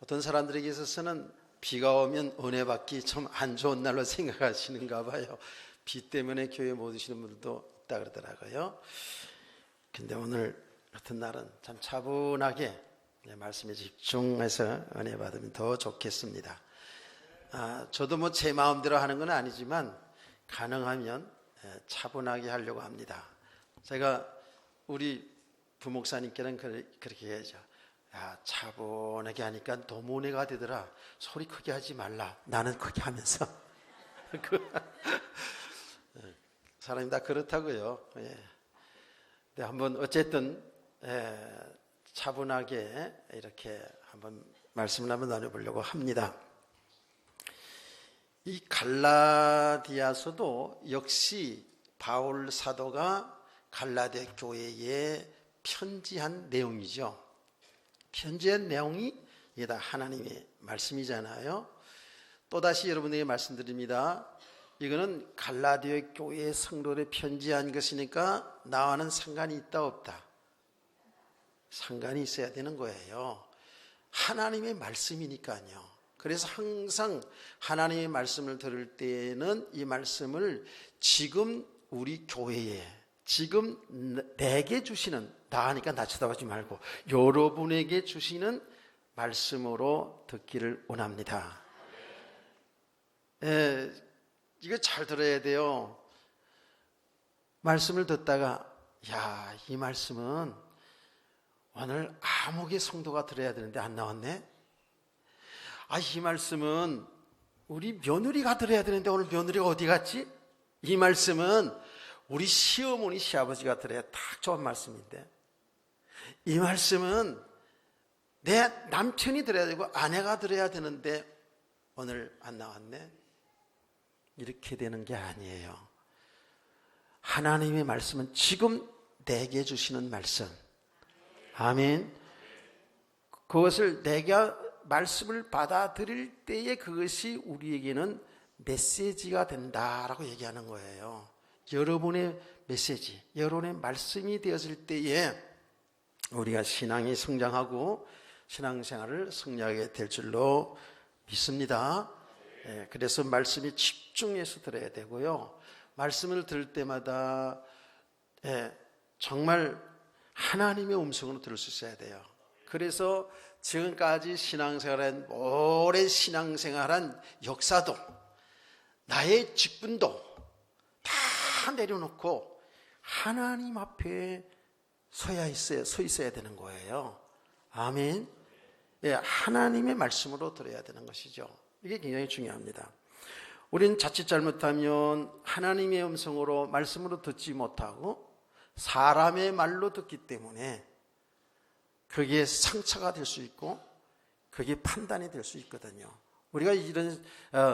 어떤 사람들에게 있어서는 비가 오면 은혜 받기 좀 안 좋은 날로 생각하시는가 봐요. 비 때문에 교회 못 오시는 분들도 있다 그러더라고요. 근데 오늘 같은 날은 참 차분하게 말씀에 집중해서 은혜 받으면 더 좋겠습니다. 저도 뭐 제 마음대로 하는 건 아니지만 가능하면 차분하게 하려고 합니다. 제가 우리 부목사님께는 그렇게 해야죠. 야, 차분하게 하니까 너무 은혜가 되더라. 소리 크게 하지 말라. 나는 크게 하면서. 사람이 다 그렇다고요. 예. 네, 한번 어쨌든 차분하게 이렇게 한번 말씀을 한번 나눠보려고 합니다. 이 갈라디아서도 역시 바울 사도가 갈라디아 교회에 편지한 내용이죠. 편지한 내용이 이게 다 하나님의 말씀이잖아요. 또다시 여러분에게 말씀드립니다. 이거는 갈라디아 교회 성도들에 편지한 것이니까 나와는 상관이 있다 없다? 상관이 있어야 되는 거예요. 하나님의 말씀이니까요. 그래서 항상 하나님의 말씀을 들을 때에는 이 말씀을 지금 우리 교회에 지금 내게 주시는, 나하니까 나 쳐다보지 말고 여러분에게 주시는 말씀으로 듣기를 원합니다. 이거 잘 들어야 돼요. 말씀을 듣다가 야, 이 말씀은 오늘 아무개 성도가 들어야 되는데 안 나왔네. 이 말씀은 우리 며느리가 들어야 되는데 오늘 며느리가 어디 갔지? 이 말씀은 우리 시어머니 시아버지가 들어야 딱 좋은 말씀인데 이 말씀은 내 남편이 들어야 되고 아내가 들어야 되는데 오늘 안 나왔네. 이렇게 되는 게 아니에요. 하나님의 말씀은 지금 내게 주시는 말씀. 아멘. 그것을 내가 말씀을 받아들일 때에 그것이 우리에게는 메시지가 된다라고 얘기하는 거예요. 여러분의 메시지, 여러분의 말씀이 되었을 때에 우리가 신앙이 성장하고 신앙생활을 승리하게 될 줄로 믿습니다. 그래서 말씀에 집중해서 들어야 되고요. 말씀을 들을 때마다 정말 하나님의 음성으로 들을 수 있어야 돼요. 그래서 지금까지 신앙생활한 오랜 신앙생활한 역사도 나의 직분도 다 내려놓고 하나님 앞에 서 있어야 되는 거예요. 아멘. 하나님의 말씀으로 들어야 되는 것이죠. 이게 굉장히 중요합니다. 우리는 자칫 잘못하면 하나님의 음성으로 말씀으로 듣지 못하고 사람의 말로 듣기 때문에 그게 상처가 될 수 있고 그게 판단이 될 수 있거든요. 우리가 이런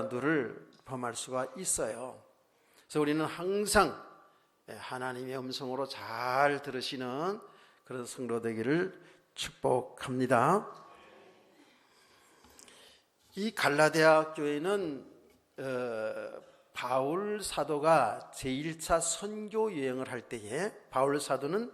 누를 범할 수가 있어요. 그래서 우리는 항상 하나님의 음성으로 잘 들으시는 그런 성도 되기를 축복합니다. 이 갈라디아 교회는 바울 사도가 제1차 선교 여행을 할 때에 바울 사도는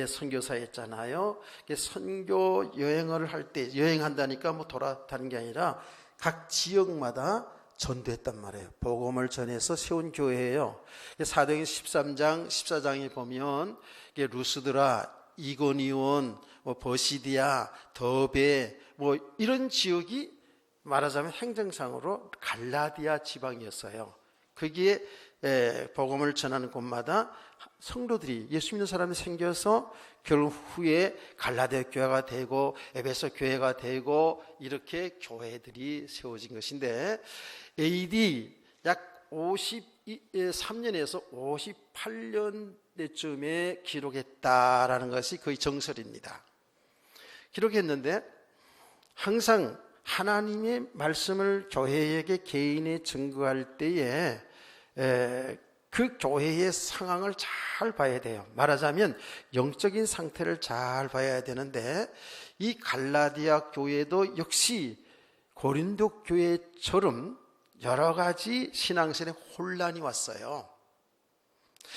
선교사였잖아요. 선교 여행을 할 때 여행한다니까 뭐 돌아다니는 게 아니라 각 지역마다 전도했단 말이에요. 복음을 전해서 세운 교회예요. 사도행전 13장, 14장에 보면 루스드라, 이고니온, 버시디아, 더베 이런 지역이 말하자면 행정상으로 갈라디아 지방이었어요. 거기에 복음을 전하는 곳마다 성도들이 예수 믿는 사람이 생겨서 결국 후에 갈라디아 교회가 되고 에베소 교회가 되고 이렇게 교회들이 세워진 것인데 AD 약 53년에서 58년대쯤에 기록했다라는 것이 거의 정설입니다. 기록했는데 항상 하나님의 말씀을 교회에게 개인에 증거할 때에 그 교회의 상황을 잘 봐야 돼요. 말하자면 영적인 상태를 잘 봐야 되는데 이 갈라디아 교회도 역시 고린도 교회처럼 여러 가지 신앙생활에 혼란이 왔어요.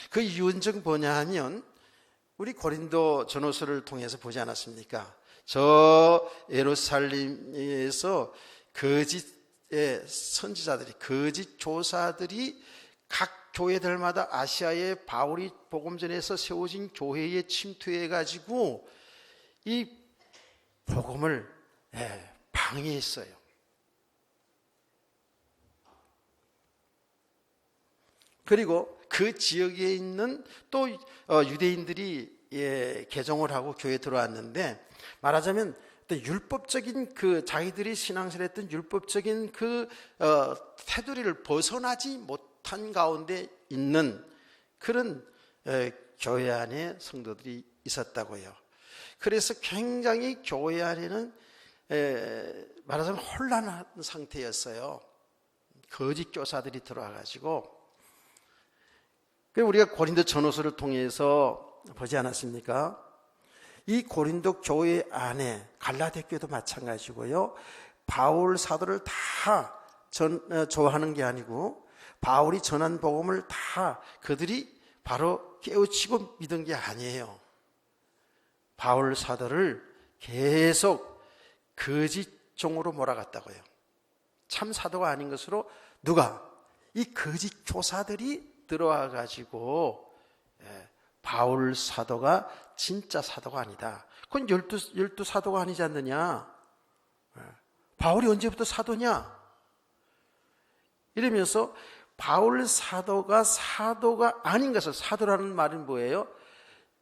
그 이유는 뭐냐 하면 우리 고린도 전후서를 통해서 보지 않았습니까? 저 예루살렘에서 거짓의 선지자들이, 거짓 교사들이 각 교회들마다 아시아에 바울이 복음전에서 세워진 교회에 침투해 가지고 이 복음을 방해했어요. 그리고 그 지역에 있는 또 유대인들이 개종을 하고 교회에 들어왔는데, 말하자면 율법적인 그 자기들이 신앙생활 했던 율법적인 그 테두리를 벗어나지 못한 가운데 있는 그런 교회 안에 성도들이 있었다고요. 그래서 굉장히 교회 안에는 말하자면 혼란한 상태였어요. 거짓 교사들이 들어와가지고. 우리가 고린도 전후서를 통해서 보지 않았습니까? 이 고린도 교회 안에, 갈라디아 교회도 마찬가지고요, 바울 사도를 다 좋아하는 게 아니고 바울이 전한 복음을 다 그들이 바로 깨우치고 믿은 게 아니에요. 바울 사도를 계속 거짓 종으로 몰아갔다고요. 참 사도가 아닌 것으로 누가? 이 거짓 교사들이 들어와 가지고 바울 사도가 진짜 사도가 아니다. 그건 열두 사도가 아니지 않느냐? 바울이 언제부터 사도냐? 이러면서 바울 사도가 아닌 것을, 사도라는 말은 뭐예요?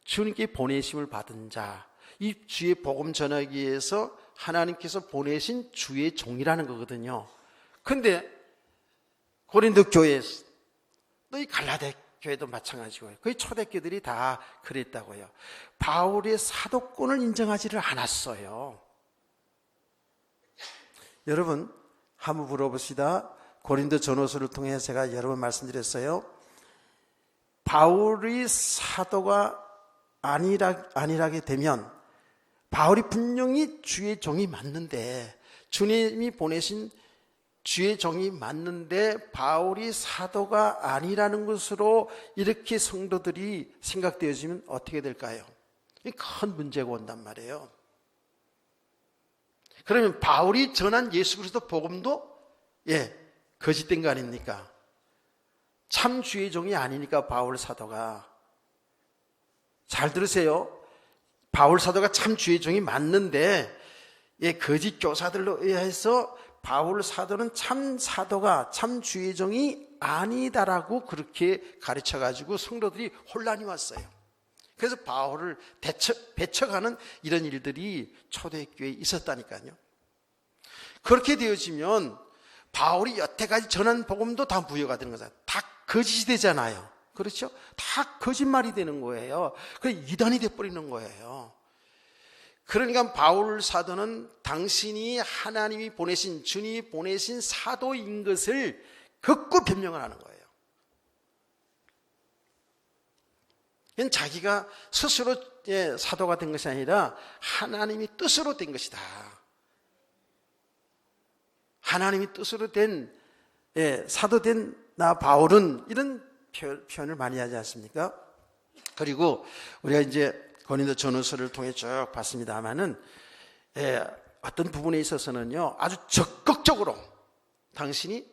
주님께 보내심을 받은 자, 이 주의 복음 전하기 위해서 하나님께서 보내신 주의 종이라는 거거든요. 근데 고린도 교회, 또 이 갈라디아 교회도 마찬가지고요. 거의 초대교들이 다 그랬다고요. 바울의 사도권을 인정하지를 않았어요. 여러분, 한번 물어봅시다. 고린도 전후서를 통해 제가 여러 번 말씀드렸어요. 바울이 사도가 아니라게 되면, 바울이 분명히 주의 종이 맞는데, 주님이 보내신 주의 종이 맞는데 바울이 사도가 아니라는 것으로 이렇게 성도들이 생각되어지면 어떻게 될까요? 큰 문제가 온단 말이에요. 그러면 바울이 전한 예수 그리스도 복음도 거짓된 거 아닙니까? 참 주의 종이 아니니까 바울 사도가. 잘 들으세요. 바울 사도가 참 주의 종이 맞는데 거짓 교사들로 의해서 바울 사도는 참 사도가, 참 주의 종이 아니다라고 그렇게 가르쳐가지고 성도들이 혼란이 왔어요. 그래서 바울을 배척하는 이런 일들이 초대교회에 있었다니까요. 그렇게 되어지면 바울이 여태까지 전한 복음도 다 무효가 되는 거잖아요. 다 거짓이 되잖아요. 그렇죠? 다 거짓말이 되는 거예요. 그래서 이단이 돼버리는 거예요. 그러니까 바울 사도는 당신이 하나님이 보내신, 주님이 보내신 사도인 것을 극구 변명을 하는 거예요. 이건 자기가 스스로 사도가 된 것이 아니라 하나님이 뜻으로 된 것이다. 하나님이 뜻으로 된 사도된 나 바울은, 이런 표현을 많이 하지 않습니까? 그리고 우리가 이제 고린도 전후서를 통해 쭉 봤습니다만은 어떤 부분에 있어서는요, 아주 적극적으로 당신이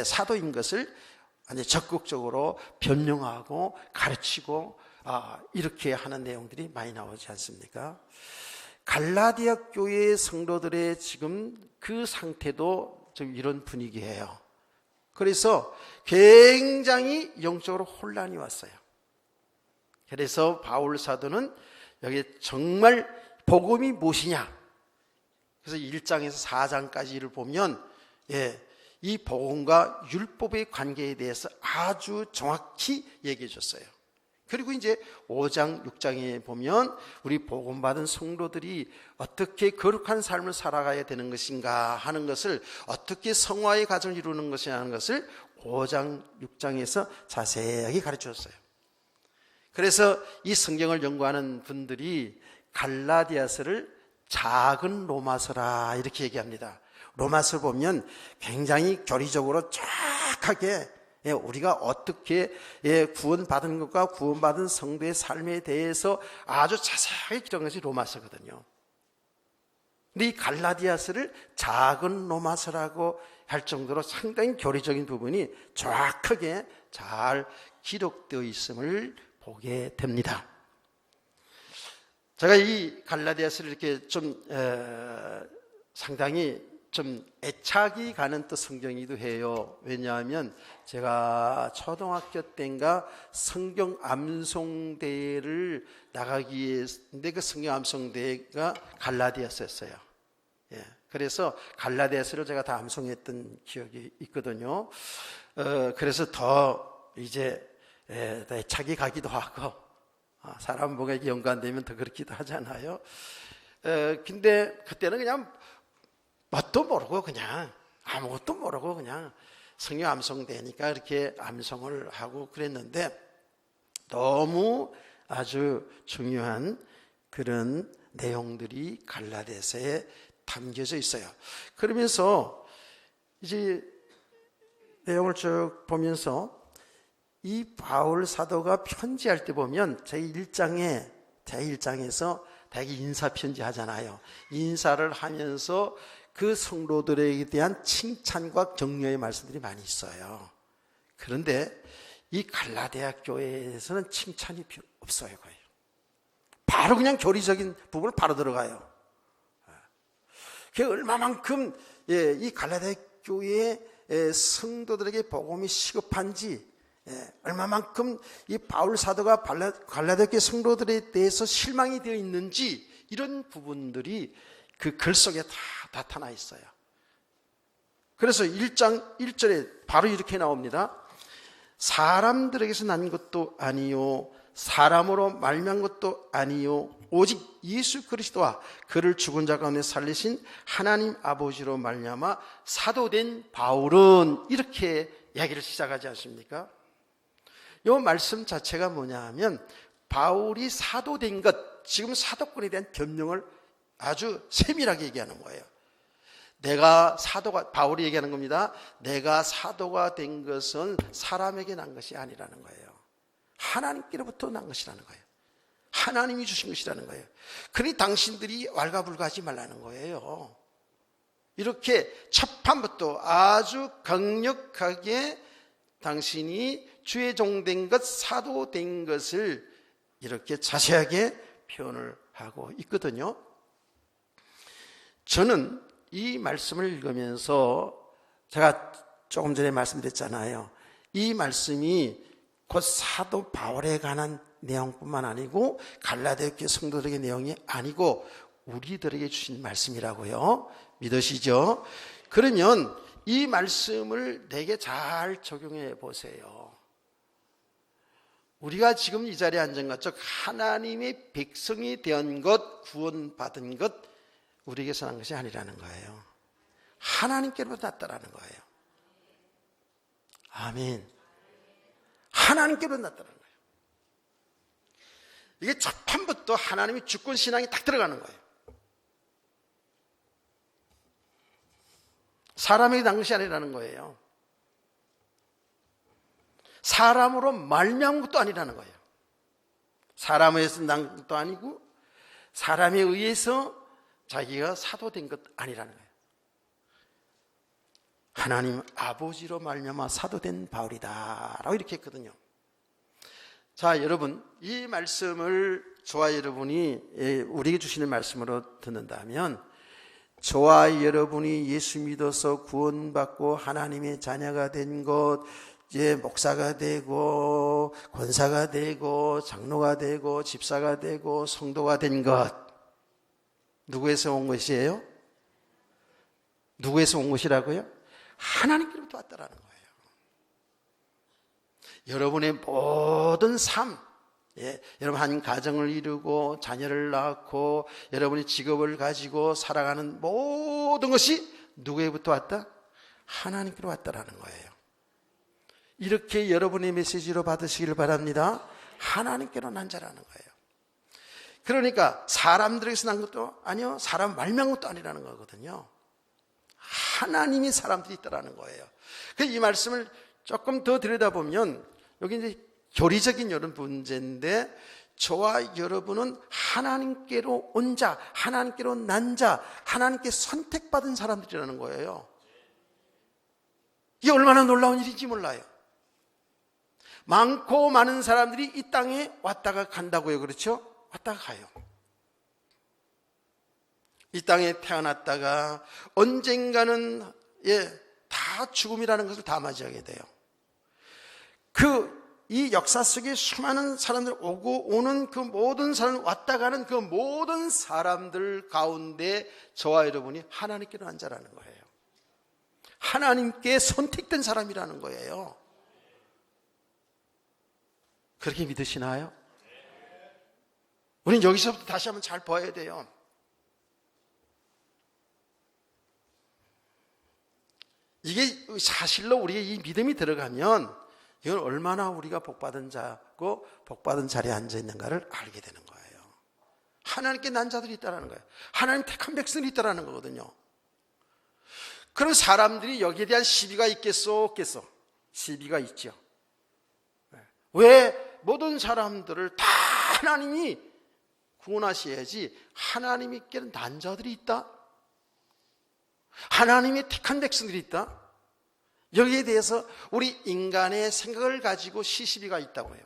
사도인 것을 아주 적극적으로 변명하고 가르치고 이렇게 하는 내용들이 많이 나오지 않습니까? 갈라디아 교회의 성도들의 지금 그 상태도 좀 이런 분위기예요. 그래서 굉장히 영적으로 혼란이 왔어요. 그래서 바울 사도는 여기 정말 복음이 무엇이냐, 그래서 1장에서 4장까지를 보면 이 복음과 율법의 관계에 대해서 아주 정확히 얘기해 줬어요. 그리고 이제 5장, 6장에 보면 우리 복음 받은 성도들이 어떻게 거룩한 삶을 살아가야 되는 것인가 하는 것을, 어떻게 성화의 과정을 이루는 것이냐 하는 것을 5장, 6장에서 자세하게 가르쳐 줬어요. 그래서 이 성경을 연구하는 분들이 갈라디아서를 작은 로마서라 이렇게 얘기합니다. 로마서 보면 굉장히 교리적으로 정확하게 우리가 어떻게 구원받은 것과 구원받은 성도의 삶에 대해서 아주 자세하게 기록한 것이 로마서거든요. 근데 이 갈라디아서를 작은 로마서라고 할 정도로 상당히 교리적인 부분이 정확하게 잘 기록되어 있음을 보게 됩니다. 제가 이 갈라디아서를 이렇게 좀 상당히 좀 애착이 가는 또 성경이기도 해요. 왜냐하면 제가 초등학교 때인가 성경 암송대회를 나가기 했는데 그 성경 암송대회가 갈라디아서였어요. 그래서 갈라디아서를 제가 다 암송했던 기억이 있거든요. 그래서 더 이제 애착이 가기도 하고, 사람 목에 연관되면 더 그렇기도 하잖아요. 근데 그때는 그냥 뭣도 모르고 그냥 아무것도 모르고 그냥 성경 암송대니까 이렇게 암송을 하고 그랬는데, 너무 아주 중요한 그런 내용들이 갈라디아서에 담겨져 있어요. 그러면서 이제 내용을 쭉 보면서 이 바울 사도가 편지할 때 보면 제1장에서 대개 인사편지 하잖아요. 인사를 하면서 그 성도들에 대한 칭찬과 격려의 말씀들이 많이 있어요. 그런데 이 갈라디아 교회에서는 칭찬이 없어요. 거의. 바로 그냥 교리적인 부분을 바로 들어가요. 그게 얼마만큼 이 갈라디아 교회의 성도들에게 복음이 시급한지, 얼마만큼 이 바울 사도가 갈라디아 교회 성도들에 대해서 실망이 되어 있는지, 이런 부분들이 그 글 속에 다 나타나 있어요. 그래서 1장 1절에 바로 이렇게 나옵니다. 사람들에게서 난 것도 아니요, 사람으로 말미암은 것도 아니요, 오직 예수 그리스도와 그를 죽은 자 가운데 살리신 하나님 아버지로 말미암아 사도된 바울은, 이렇게 이야기를 시작하지 않습니까? 이 말씀 자체가 뭐냐 하면, 바울이 사도된 것, 지금 사도권에 대한 변명을 아주 세밀하게 얘기하는 거예요. 바울이 얘기하는 겁니다. 내가 사도가 된 것은 사람에게 난 것이 아니라는 거예요. 하나님께로부터 난 것이라는 거예요. 하나님이 주신 것이라는 거예요. 그러니 당신들이 왈가불가하지 말라는 거예요. 이렇게 첫 판부터 아주 강력하게 당신이 주의 종된 것, 사도된 것을 이렇게 자세하게 표현을 하고 있거든요. 저는 이 말씀을 읽으면서, 제가 조금 전에 말씀드렸잖아요. 이 말씀이 곧 사도 바울에 관한 내용뿐만 아니고 갈라디아 교회 성도들에게 내용이 아니고 우리들에게 주신 말씀이라고요. 믿으시죠? 그러면 이 말씀을 내게 잘 적용해 보세요. 우리가 지금 이 자리에 앉은 것, 즉 하나님의 백성이 된 것, 구원받은 것, 우리에게서 난 것이 아니라는 거예요. 하나님께로부터 났다라는 거예요. 아멘. 하나님께로부터 났다라는 거예요. 이게 첫 판부터 하나님의 주권 신앙이 딱 들어가는 거예요. 사람에게 난 것이 아니라는 거예요. 사람으로 말미암은 것도 아니라는 거예요. 사람에 의해서 난 것도 아니고 사람에 의해서 자기가 사도된 것 아니라는 거예요. 하나님 아버지로 말미암아 사도된 바울이다 라고 이렇게 했거든요. 자, 여러분, 이 말씀을 저와 여러분이 우리에게 주시는 말씀으로 듣는다면, 저와 여러분이 예수 믿어서 구원받고 하나님의 자녀가 된 것, 이제 목사가 되고 권사가 되고 장로가 되고 집사가 되고 성도가 된 것, 누구에서 온 것이에요? 누구에서 온 것이라고요? 하나님께로부터 왔다라는 거예요. 여러분의 모든 삶, 여러분 한 가정을 이루고 자녀를 낳고 여러분이 직업을 가지고 살아가는 모든 것이 누구에게부터 왔다? 하나님께로 왔다라는 거예요. 이렇게 여러분의 메시지로 받으시기를 바랍니다. 하나님께로 난 자라는 거예요. 그러니까 사람들에게서 난 것도 아니요, 사람 말미암은 것도 아니라는 거거든요. 하나님이 사람들이 있다라는 거예요. 그래서 이 말씀을 조금 더 들여다보면 여기 이제 교리적인 이런 문제인데, 저와 여러분은 하나님께로 온 자, 하나님께로 난 자, 하나님께 선택받은 사람들이라는 거예요. 이게 얼마나 놀라운 일인지 몰라요. 많고 많은 사람들이 이 땅에 왔다가 간다고요. 그렇죠? 왔다가 가요. 이 땅에 태어났다가 언젠가는 다 죽음이라는 것을 다 맞이하게 돼요. 이 역사 속에 수많은 사람들 오고 오는 그 모든 사람, 왔다 가는 그 모든 사람들 가운데 저와 여러분이 하나님께로 난 자라는 거예요. 하나님께 선택된 사람이라는 거예요. 그렇게 믿으시나요? 우리는 여기서부터 다시 한번 잘 봐야 돼요. 이게 사실로 우리의 이 믿음이 들어가면 이건 얼마나 우리가 복받은 자고 복받은 자리에 앉아 있는가를 알게 되는 거예요. 하나님께 난 자들이 있다는 거예요. 하나님 택한 백성들이 있다는 거거든요. 그런 사람들이 여기에 대한 시비가 있겠어 없겠어? 시비가 있죠. 왜 모든 사람들을 다 하나님이 구원하셔야지 하나님께는 난 자들이 있다? 하나님의 택한 백성들이 있다? 여기에 대해서 우리 인간의 생각을 가지고 시시비가 있다고 해요.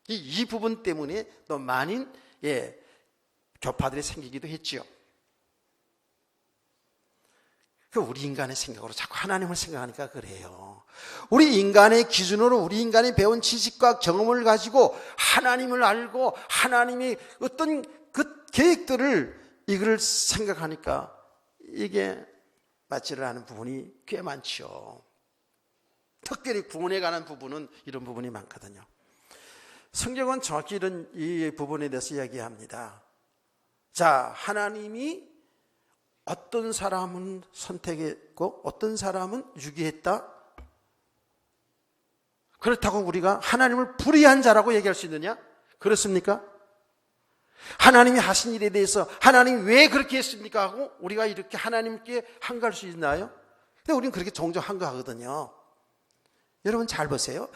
이 부분 때문에 또 많은 교파들이 생기기도 했지요. 우리 인간의 생각으로 자꾸 하나님을 생각하니까 그래요. 우리 인간의 기준으로 우리 인간이 배운 지식과 경험을 가지고 하나님을 알고 하나님의 어떤 그 계획들을 이걸 생각하니까 이게 맞지를 않은 부분이 꽤 많죠. 특별히 구원에 관한 부분은 이런 부분이 많거든요. 성경은 정확히 이 부분에 대해서 이야기합니다. 자, 하나님이 어떤 사람은 선택했고 어떤 사람은 유기했다? 그렇다고 우리가 하나님을 불의한 자라고 얘기할 수 있느냐? 그렇습니까? 하나님이 하신 일에 대해서 하나님이 왜 그렇게 했습니까? 하고 우리가 이렇게 하나님께 항거할 수 있나요? 근데 우리는 그렇게 종종 항거하거든요. 여러분 잘 보세요.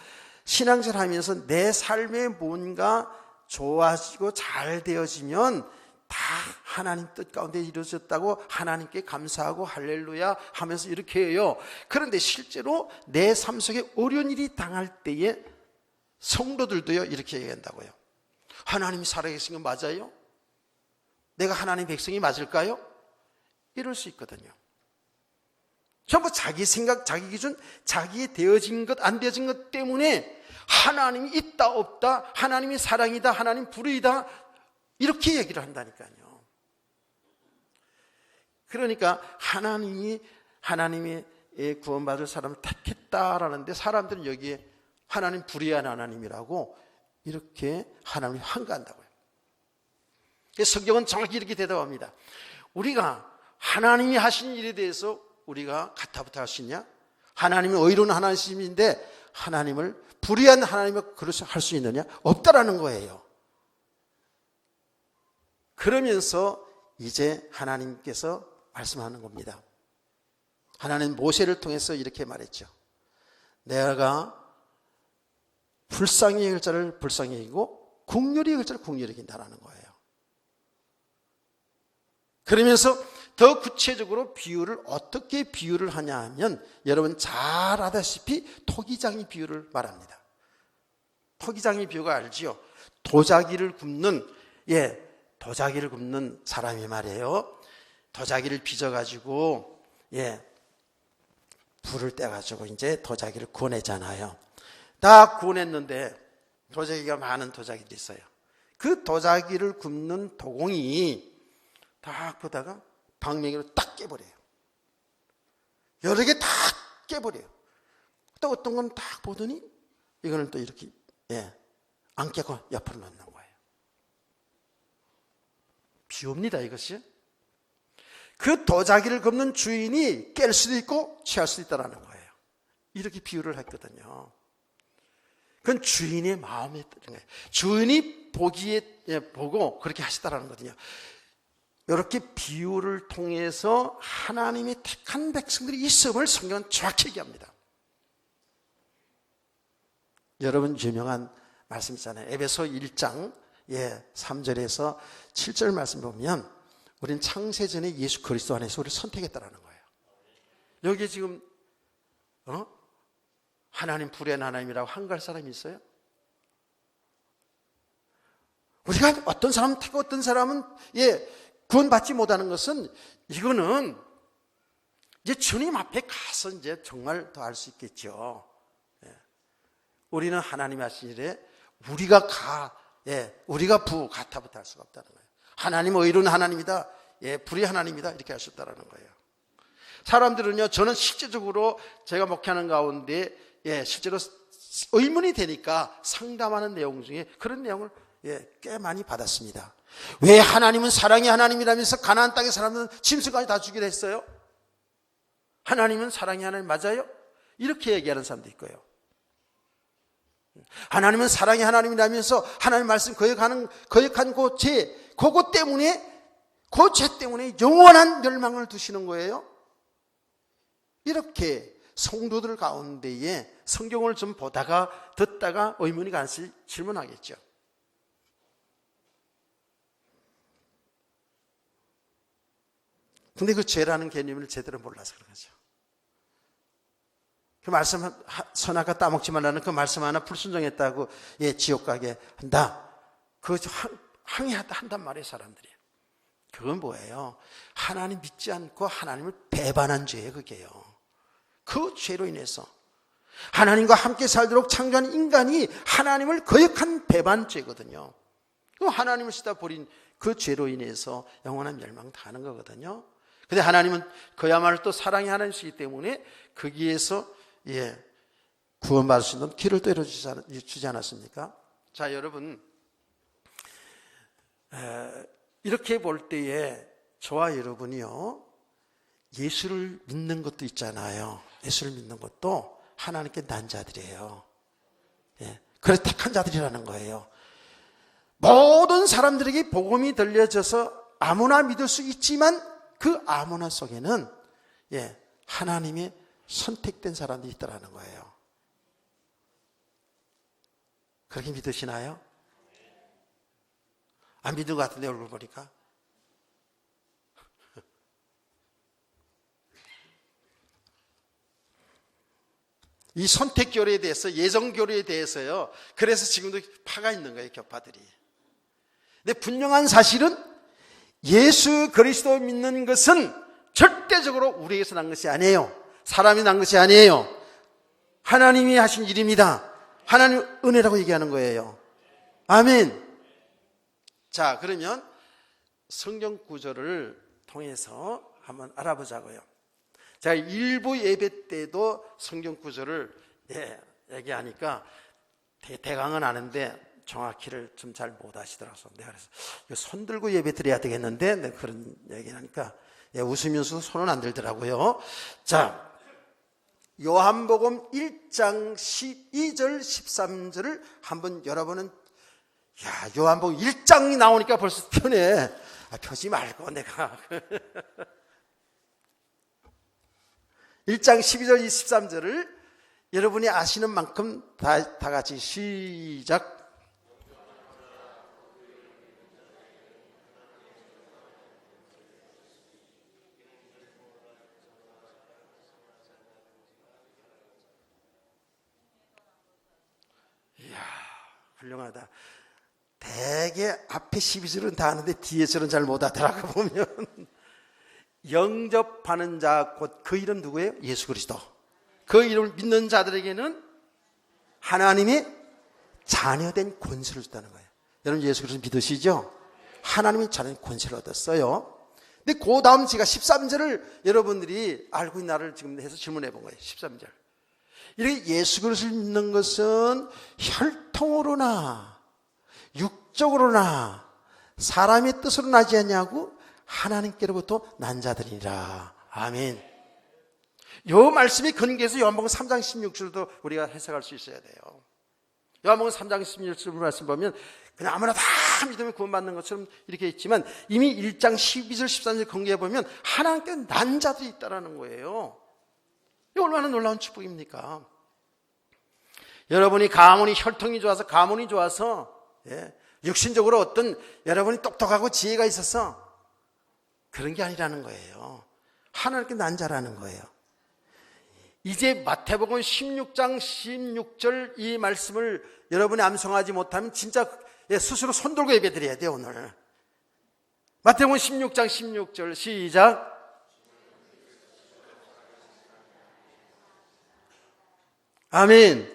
신앙생활 하면서 내 삶에 뭔가 좋아지고 잘 되어지면 다 하나님 뜻 가운데 이루어졌다고 하나님께 감사하고 할렐루야 하면서 이렇게 해요. 그런데 실제로 내 삶 속에 어려운 일이 당할 때에 성도들도요 이렇게 얘기한다고요. 하나님이 살아계신 건 맞아요? 내가 하나님 백성이 맞을까요? 이럴 수 있거든요. 전부 자기 생각, 자기 기준, 자기의 되어진 것, 안 되어진 것 때문에 하나님이 있다 없다, 하나님이 사랑이다, 하나님 불의다 이렇게 얘기를 한다니까요. 그러니까 하나님이 구원받을 사람을 택했다라는데 사람들은 여기에 하나님 불의한 하나님이라고 이렇게 하나님을 항거한다고요. 성경은 정확히 이렇게 대답합니다. 우리가 하나님이 하신 일에 대해서 우리가 가타부타 할 수 있냐? 하나님이 의로운 하나님인데 하나님을 불의한 하나님을 그렇게 할 수 있느냐? 없다라는 거예요. 그러면서 이제 하나님께서 말씀하는 겁니다. 하나님 모세를 통해서 이렇게 말했죠. 내가 불쌍히 여길 자를 불쌍히 여기고 긍휼히 여길 자를 긍휼히 여긴다라는 거예요. 그러면서 더 구체적으로 비유를 어떻게 비유를 하냐 하면 여러분 잘 아다시피 토기장이 비유를 말합니다. 토기장이 비유가 알지요? 도자기를 굽는 사람이 말이에요. 도자기를 빚어가지고 불을 떼가지고 이제 도자기를 구워내잖아요. 다 구워냈는데 도자기가 많은 도자기들이 있어요. 그 도자기를 굽는 도공이 딱 보다가 방맹이로 딱 깨버려요. 여러 개 다 깨버려요. 또 어떤 건 딱 보더니 이거는 또 이렇게 안 깨고 옆으로 놓는 거예요. 비웁니다 이것이. 그 도자기를 굽는 주인이 깰 수도 있고 취할 수도 있다는 거예요. 이렇게 비유를 했거든요. 그건 주인의 마음에 뜨는 거예요. 주인이 보고 그렇게 하시다라는 거거든요. 이렇게 비유를 통해서 하나님이 택한 백성들이 있음을 성경은 정확히 얘기합니다. 여러분 유명한 말씀 있잖아요. 에베소 1장 3절에서 7절 말씀 보면 우리는 창세전에 예수 그리스도 안에서 우리를 선택했다라는 거예요. 여기 지금 하나님 불의한 하나님이라고 한갈 사람이 있어요? 우리가 어떤 사람은 택 어떤 사람은 구원받지 못하는 것은 이거는 이제 주님 앞에 가서 이제 정말 더 알 수 있겠죠. 우리는 하나님이 하신 일에 우리가 가타부터 할 수가 없다는 거예요. 하나님 의로운 하나님이다. 불의 하나님이다. 이렇게 하셨다는 거예요. 사람들은요, 저는 실제적으로 제가 목회하는 가운데 실제로 의문이 되니까 상담하는 내용 중에 그런 내용을 꽤 많이 받았습니다. 왜 하나님은 사랑의 하나님이라면서 가나안 땅의 사람들은 짐승까지 다 죽이려 했어요? 하나님은 사랑의 하나님 맞아요? 이렇게 얘기하는 사람도 있고요. 하나님은 사랑의 하나님이라면서 하나님 말씀 거역한 그 죄, 그것 때문에 그 죄 때문에 영원한 멸망을 두시는 거예요. 이렇게 성도들 가운데에 성경을 좀 보다가 듣다가 의문이 가서 질문하겠죠. 근데 그 죄라는 개념을 제대로 몰라서 그런 거죠. 그 말씀, 선악과 따먹지 말라는 그 말씀 하나 불순종했다고 지옥 가게 한다. 그거 항의한단 말이에요, 사람들이. 그건 뭐예요? 하나님 믿지 않고 하나님을 배반한 죄예요, 그게요. 그 죄로 인해서 하나님과 함께 살도록 창조한 인간이 하나님을 거역한 배반죄거든요. 그 하나님을 쓰다 버린 그 죄로 인해서 영원한 멸망 당하는 거거든요. 근데 하나님은 그야말로 또 사랑의 하나님이시기 때문에 거기에서 구원받을 수 있는 길을 또 열어주지 않았습니까? 자, 여러분, 이렇게 볼 때에 저와 여러분이요, 예수를 믿는 것도 있잖아요. 예수를 믿는 것도 하나님께 난 자들이에요. 그래서 택한 자들이라는 거예요. 모든 사람들에게 복음이 들려져서 아무나 믿을 수 있지만 그 아무나 속에는 하나님의 선택된 사람들이 있다라는 거예요. 그렇게 믿으시나요? 안 믿는 것 같은데 얼굴 보니까. 이 선택교리에 대해서, 예정교리에 대해서요, 그래서 지금도 파가 있는 거예요, 격파들이. 근데 분명한 사실은 예수 그리스도 믿는 것은 절대적으로 우리에게서 난 것이 아니에요. 사람이 난 것이 아니에요. 하나님이 하신 일입니다. 하나님 은혜라고 얘기하는 거예요. 아멘. 자, 그러면 성경 구절을 통해서 한번 알아보자고요. 제가 일부 예배 때도 성경 구절을 얘기하니까 대강은 아는데 정확히를 좀 잘 못 하시더라고요. 내가 그래서 손 들고 예배 드려야 되겠는데 내가 그런 얘기하니까 웃으면서 손은 안 들더라고요. 자, 요한복음 1장 12절 13절을 한번 여러분은 요한복음 1장이 나오니까 벌써 편해. 펴지 말고 내가 1장 12절 13절을 여러분이 아시는 만큼 다 같이 시작. 이야, 훌륭하다. 대개 앞에 12절은 다 아는데 뒤에서는 잘 못하더라고 보면. 영접하는 자 곧 그 이름 누구예요? 예수 그리스도. 그 이름을 믿는 자들에게는 하나님의 자녀된 권세를 줬다는 거예요. 여러분 예수 그리스도 믿으시죠? 하나님의 자녀된 권세를 얻었어요. 근데 그 다음 제가 13절을 여러분들이 알고 있는 나를 지금 해서 질문해 본 거예요. 13절. 이렇게 예수 그리스도를 믿는 것은 혈통으로나 육적으로나 사람의 뜻으로 나지 않냐고 하나님께로부터 난 자들이라. 아멘. 요 말씀이 근거해서 요한복음 3장 16절도 우리가 해석할 수 있어야 돼요. 요한복음 3장 16절 말씀 보면 그냥 아무나 다 믿으면 구원받는 것처럼 이렇게 있지만 이미 1장 12절 13절 근거해 보면 하나님께 난 자들이 있다라는 거예요. 이거 얼마나 놀라운 축복입니까? 여러분이 가문이 혈통이 좋아서 가문이 좋아서 육신적으로 어떤 여러분이 똑똑하고 지혜가 있어서 그런 게 아니라는 거예요. 하나님께 난 자라는 거예요. 이제 마태복음 16장 16절 이 말씀을 여러분이 암송하지 못하면 진짜 스스로 손들고 예배드려야 돼요. 오늘 마태복음 16장 16절 시작. 아멘.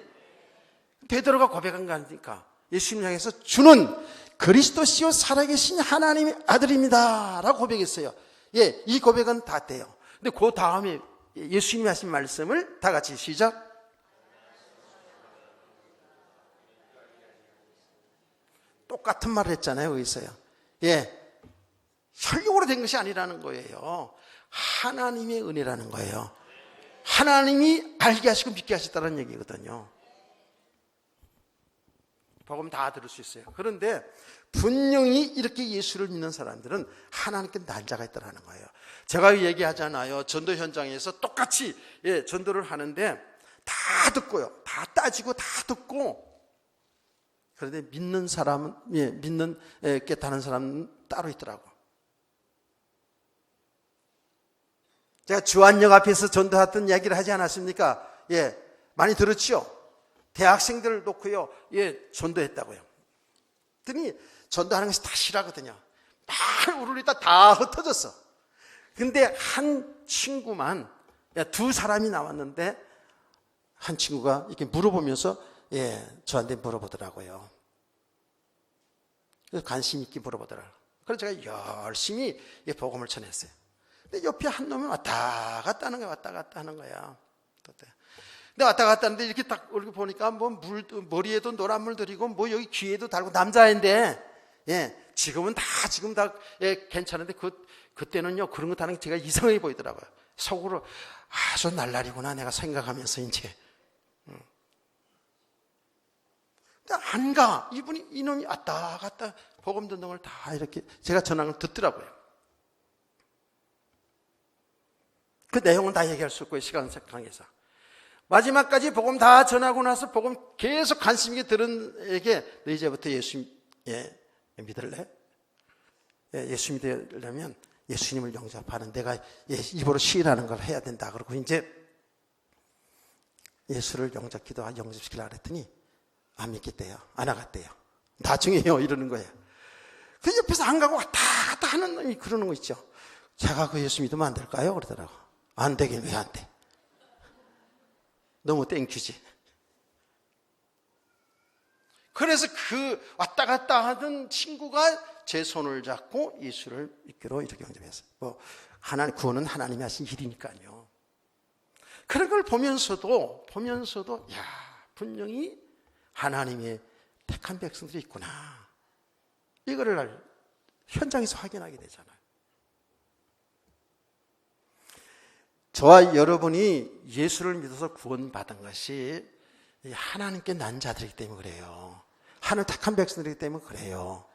베드로가 고백한 거니까 예수님 향해서 주는 그리스도시요 살아계신 하나님의 아들입니다 라고 고백했어요. 이 고백은 다 돼요. 근데 그 다음에 예수님이 하신 말씀을 다 같이 시작. 똑같은 말을 했잖아요. 여기서요. 혈육으로 된 것이 아니라는 거예요. 하나님의 은혜라는 거예요. 하나님이 알게 하시고 믿게 하셨다는 얘기거든요. 복음 다 들을 수 있어요. 그런데 분명히 이렇게 예수를 믿는 사람들은 하나님께 날짜가 있다는 거예요. 제가 얘기하잖아요. 전도 현장에서 똑같이 전도를 하는데 다 듣고요. 다 따지고 다 듣고, 그런데 믿는 사람은 믿는 깨닫는 사람은 따로 있더라고. 제가 주안역 앞에서 전도했던 이야기를 하지 않았습니까? 많이 들었죠? 대학생들을 놓고요, 전도했다고요. 그랬더니 전도하는 것이 다 싫어하거든요. 막 우르르다 다 흩어졌어. 근데 한 친구만, 두 사람이 나왔는데 한 친구가 이렇게 물어보면서 저한테 물어보더라고요. 그래서 관심 있게 물어보더라고요. 그래서 제가 열심히 복음을 전했어요. 근데 옆에 한 놈이 왔다 갔다 하는 거야. 왔다 갔다 하는 거야. 근데 왔다 갔다 하는데 이렇게 딱 이렇게 보니까 뭐 머리에도 노란 물 들이고 뭐 여기 귀에도 달고 남자인데, 지금 다 괜찮은데 그때는요 그런 것 하는 게 제가 이상하게 보이더라고요. 속으로 저 날라리구나 내가 생각하면서 이제. 근데 안 가. 이놈이 왔다 갔다 복음 듣는 걸 다 이렇게 제가 전한 걸 듣더라고요. 그 내용은 다 얘기할 수 없고요. 시간 관계상. 마지막까지 복음 다 전하고 나서 복음 계속 관심 있게 들은 에게 너 이제부터 예수 믿을래? 예수 믿으려면 예수님을 영접하는 내가 입으로 시인하는 걸 해야 된다. 그러고 이제 예수를 영접시키려고 했더니 안 믿겠대요. 안 와갔대요. 나중에요 이러는 거예요. 그 옆에서 안 가고 왔다 갔다 하는 놈이 그러는 거 있죠. 제가 그 예수 믿으면 안 될까요? 그러더라고. 안 되긴 왜 안 돼? 너무 땡큐지. 그래서 그 왔다 갔다 하던 친구가 제 손을 잡고 예수를 믿기로 이렇게 영접했어요. 하나님 구원은 하나님이 하신 일이니까요. 그런 걸 보면서도 분명히 하나님의 택한 백성들이 있구나. 이거를 현장에서 확인하게 되잖아요. 저와 여러분이 예수를 믿어서 구원받은 것이 하나님께 난 자들이기 때문에 그래요. 하나님 택한 백성들이기 때문에 그래요.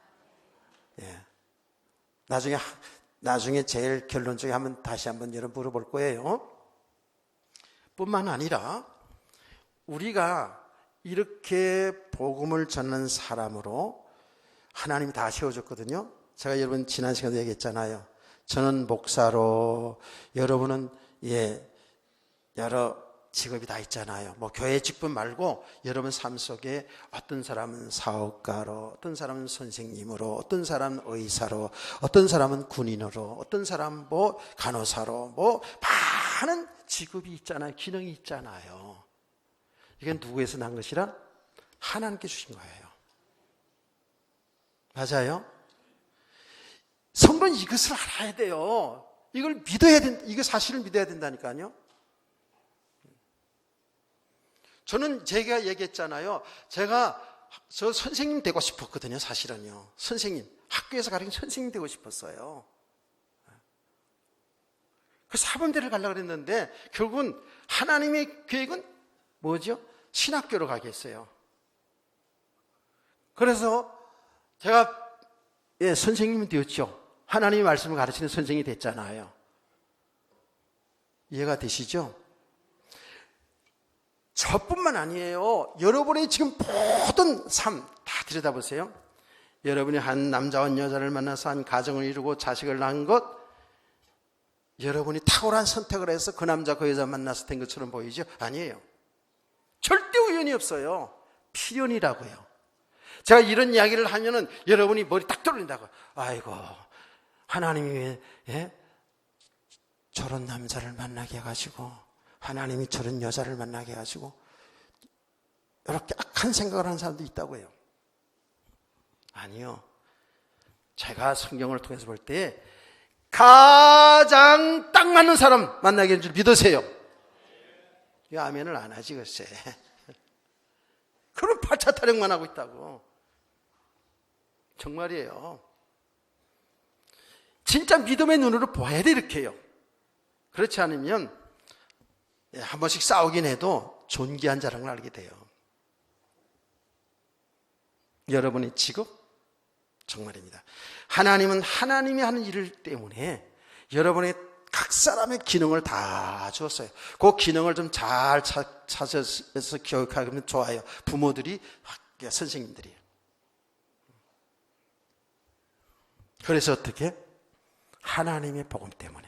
나중에 제일 결론적으로 다시 한번 여러분 물어볼 거예요. 뿐만 아니라 우리가 이렇게 복음을 전하는 사람으로 하나님이 다 세워줬거든요. 제가 여러분 지난 시간에 얘기했잖아요. 저는 목사로, 여러분은 여러 직업이 다 있잖아요. 교회 직분 말고 여러분 삶 속에 어떤 사람은 사업가로, 어떤 사람은 선생님으로, 어떤 사람은 의사로, 어떤 사람은 군인으로, 어떤 사람은 간호사로, 많은 직업이 있잖아요. 기능이 있잖아요. 이건 누구에서 난 것이라? 하나님께 주신 거예요. 맞아요? 성도는 이것을 알아야 돼요. 이걸 믿어야 된다. 이거 사실을 믿어야 된다니까요. 저는 제가 얘기했잖아요. 저 선생님 되고 싶었거든요. 사실은요. 선생님. 학교에서 가르치는 선생님 되고 싶었어요. 그 사범대를 가려고 그랬는데 결국은 하나님의 계획은 뭐죠? 신학교로 가게 했어요. 그래서 제가 선생님이 되었죠. 하나님의 말씀을 가르치는 선생님이 됐잖아요. 이해가 되시죠? 저뿐만 아니에요. 여러분의 지금 모든 삶 다 들여다보세요. 여러분이 한 남자와 여자를 만나서 한 가정을 이루고 자식을 낳은 것, 여러분이 탁월한 선택을 해서 그 남자 그 여자 만나서 된 것처럼 보이죠? 아니에요. 절대 우연이 없어요. 필연이라고요. 제가 이런 이야기를 하면은 여러분이 머리 딱 돌린다고. 아이고, 하나님이 왜 저런 남자를 만나게 해가지고, 하나님이 저런 여자를 만나게 해가지고 이렇게 악한 생각을 하는 사람도 있다고요. 아니요. 제가 성경을 통해서 볼 때 가장 딱 맞는 사람 만나게 할 줄 믿으세요. 이 아멘을 안 하지 글쎄. 그럼 8차 타령만 하고 있다고. 정말이에요. 진짜 믿음의 눈으로 봐야 돼 이렇게요. 그렇지 않으면 한 번씩 싸우긴 해도 존귀한 자라는 걸 알게 돼요. 여러분의 직업? 정말입니다. 하나님은 하나님이 하는 일 때문에 여러분의 각 사람의 기능을 다 주었어요. 그 기능을 좀 잘 찾아서 교육하면 좋아요. 부모들이, 선생님들이. 그래서 어떻게? 하나님의 복음 때문에.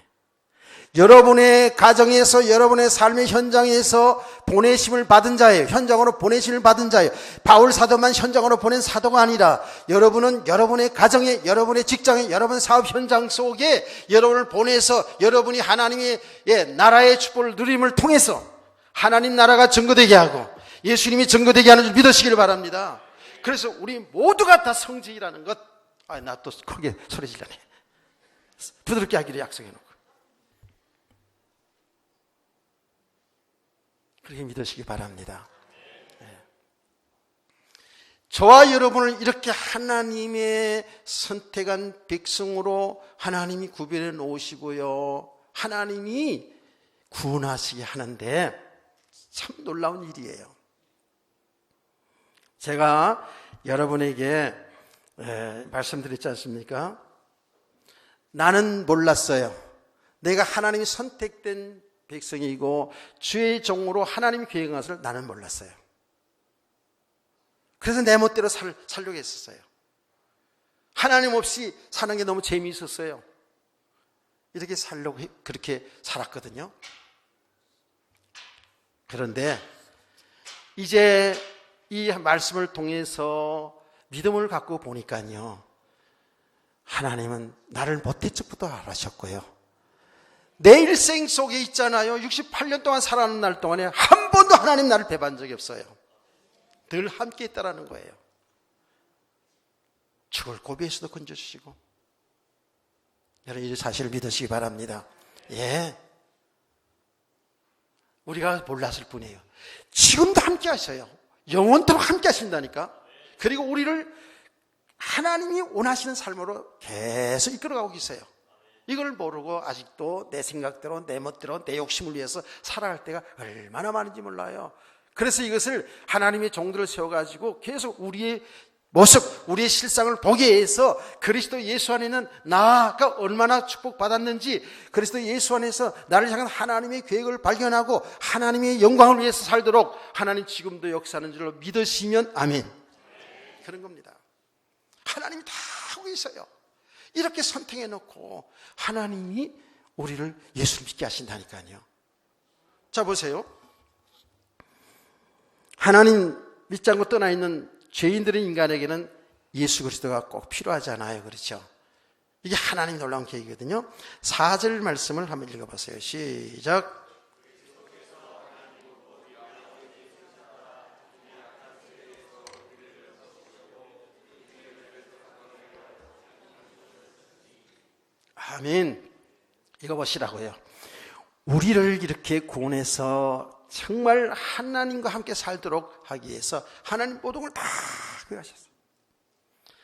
여러분의 가정에서 여러분의 삶의 현장에서 보내심을 받은 자예요. 현장으로 보내심을 받은 자예요. 바울 사도만 현장으로 보낸 사도가 아니라 여러분은 여러분의 가정에, 여러분의 직장에, 여러분의 사업 현장 속에 여러분을 보내서 여러분이 하나님의 나라의 축복을 누림을 통해서 하나님 나라가 증거되게 하고 예수님이 증거되게 하는 줄 믿으시길 바랍니다. 그래서 우리 모두가 다 성직이라는 것. 나 또 크게 소리 질러네. 부드럽게 하기를 약속해놓고. 그렇게 믿으시기 바랍니다. 네. 저와 여러분을 이렇게 하나님의 선택한 백성으로 하나님이 구별해 놓으시고요. 하나님이 구원하시게 하는데 참 놀라운 일이에요. 제가 여러분에게 말씀드렸지 않습니까? 나는 몰랐어요. 내가 하나님이 선택된 백성이고 주의 종으로 하나님이 계획한 것을 나는 몰랐어요. 그래서 내 멋대로 살려고 했었어요. 하나님 없이 사는 게 너무 재미있었어요. 이렇게 살려고 그렇게 살았거든요. 그런데 이제 이 말씀을 통해서 믿음을 갖고 보니까요, 하나님은 나를 못된 척부터 알아셨고요. 내 일생 속에 있잖아요. 68년 동안 살아가는 날 동안에 한 번도 하나님 나를 배반한 적이 없어요. 늘 함께 있다라는 거예요. 죽을 고비에서도 건져주시고. 여러분 이 사실을 믿으시기 바랍니다. 예, 우리가 몰랐을 뿐이에요. 지금도 함께 하셔요. 영원토록 함께 하신다니까. 그리고 우리를 하나님이 원하시는 삶으로 계속 이끌어가고 계세요. 이걸 모르고 아직도 내 생각대로 내 멋대로 내 욕심을 위해서 살아갈 때가 얼마나 많은지 몰라요. 그래서 이것을 하나님의 종들을 세워가지고 계속 우리의 모습, 우리의 실상을 보게 해서 그리스도 예수 안에는 나가 얼마나 축복받았는지, 그리스도 예수 안에서 나를 향한 하나님의 계획을 발견하고 하나님의 영광을 위해서 살도록 하나님 지금도 역사하는 줄로 믿으시면 아멘. 그런 겁니다. 하나님이 다 하고 있어요. 이렇게 선택해놓고 하나님이 우리를 예수를 믿게 하신다니까요. 자 보세요. 하나님 믿지 않고 떠나 있는 죄인들의 인간에게는 예수 그리스도가 꼭 필요하잖아요. 그렇죠? 이게 하나님 놀라운 계획이거든요. 4절 말씀을 한번 읽어보세요. 시작. 아멘. 이거 보시라고요. 우리를 이렇게 구원해서 정말 하나님과 함께 살도록 하기 위해서 하나님 모든 걸 다 구하셨어요.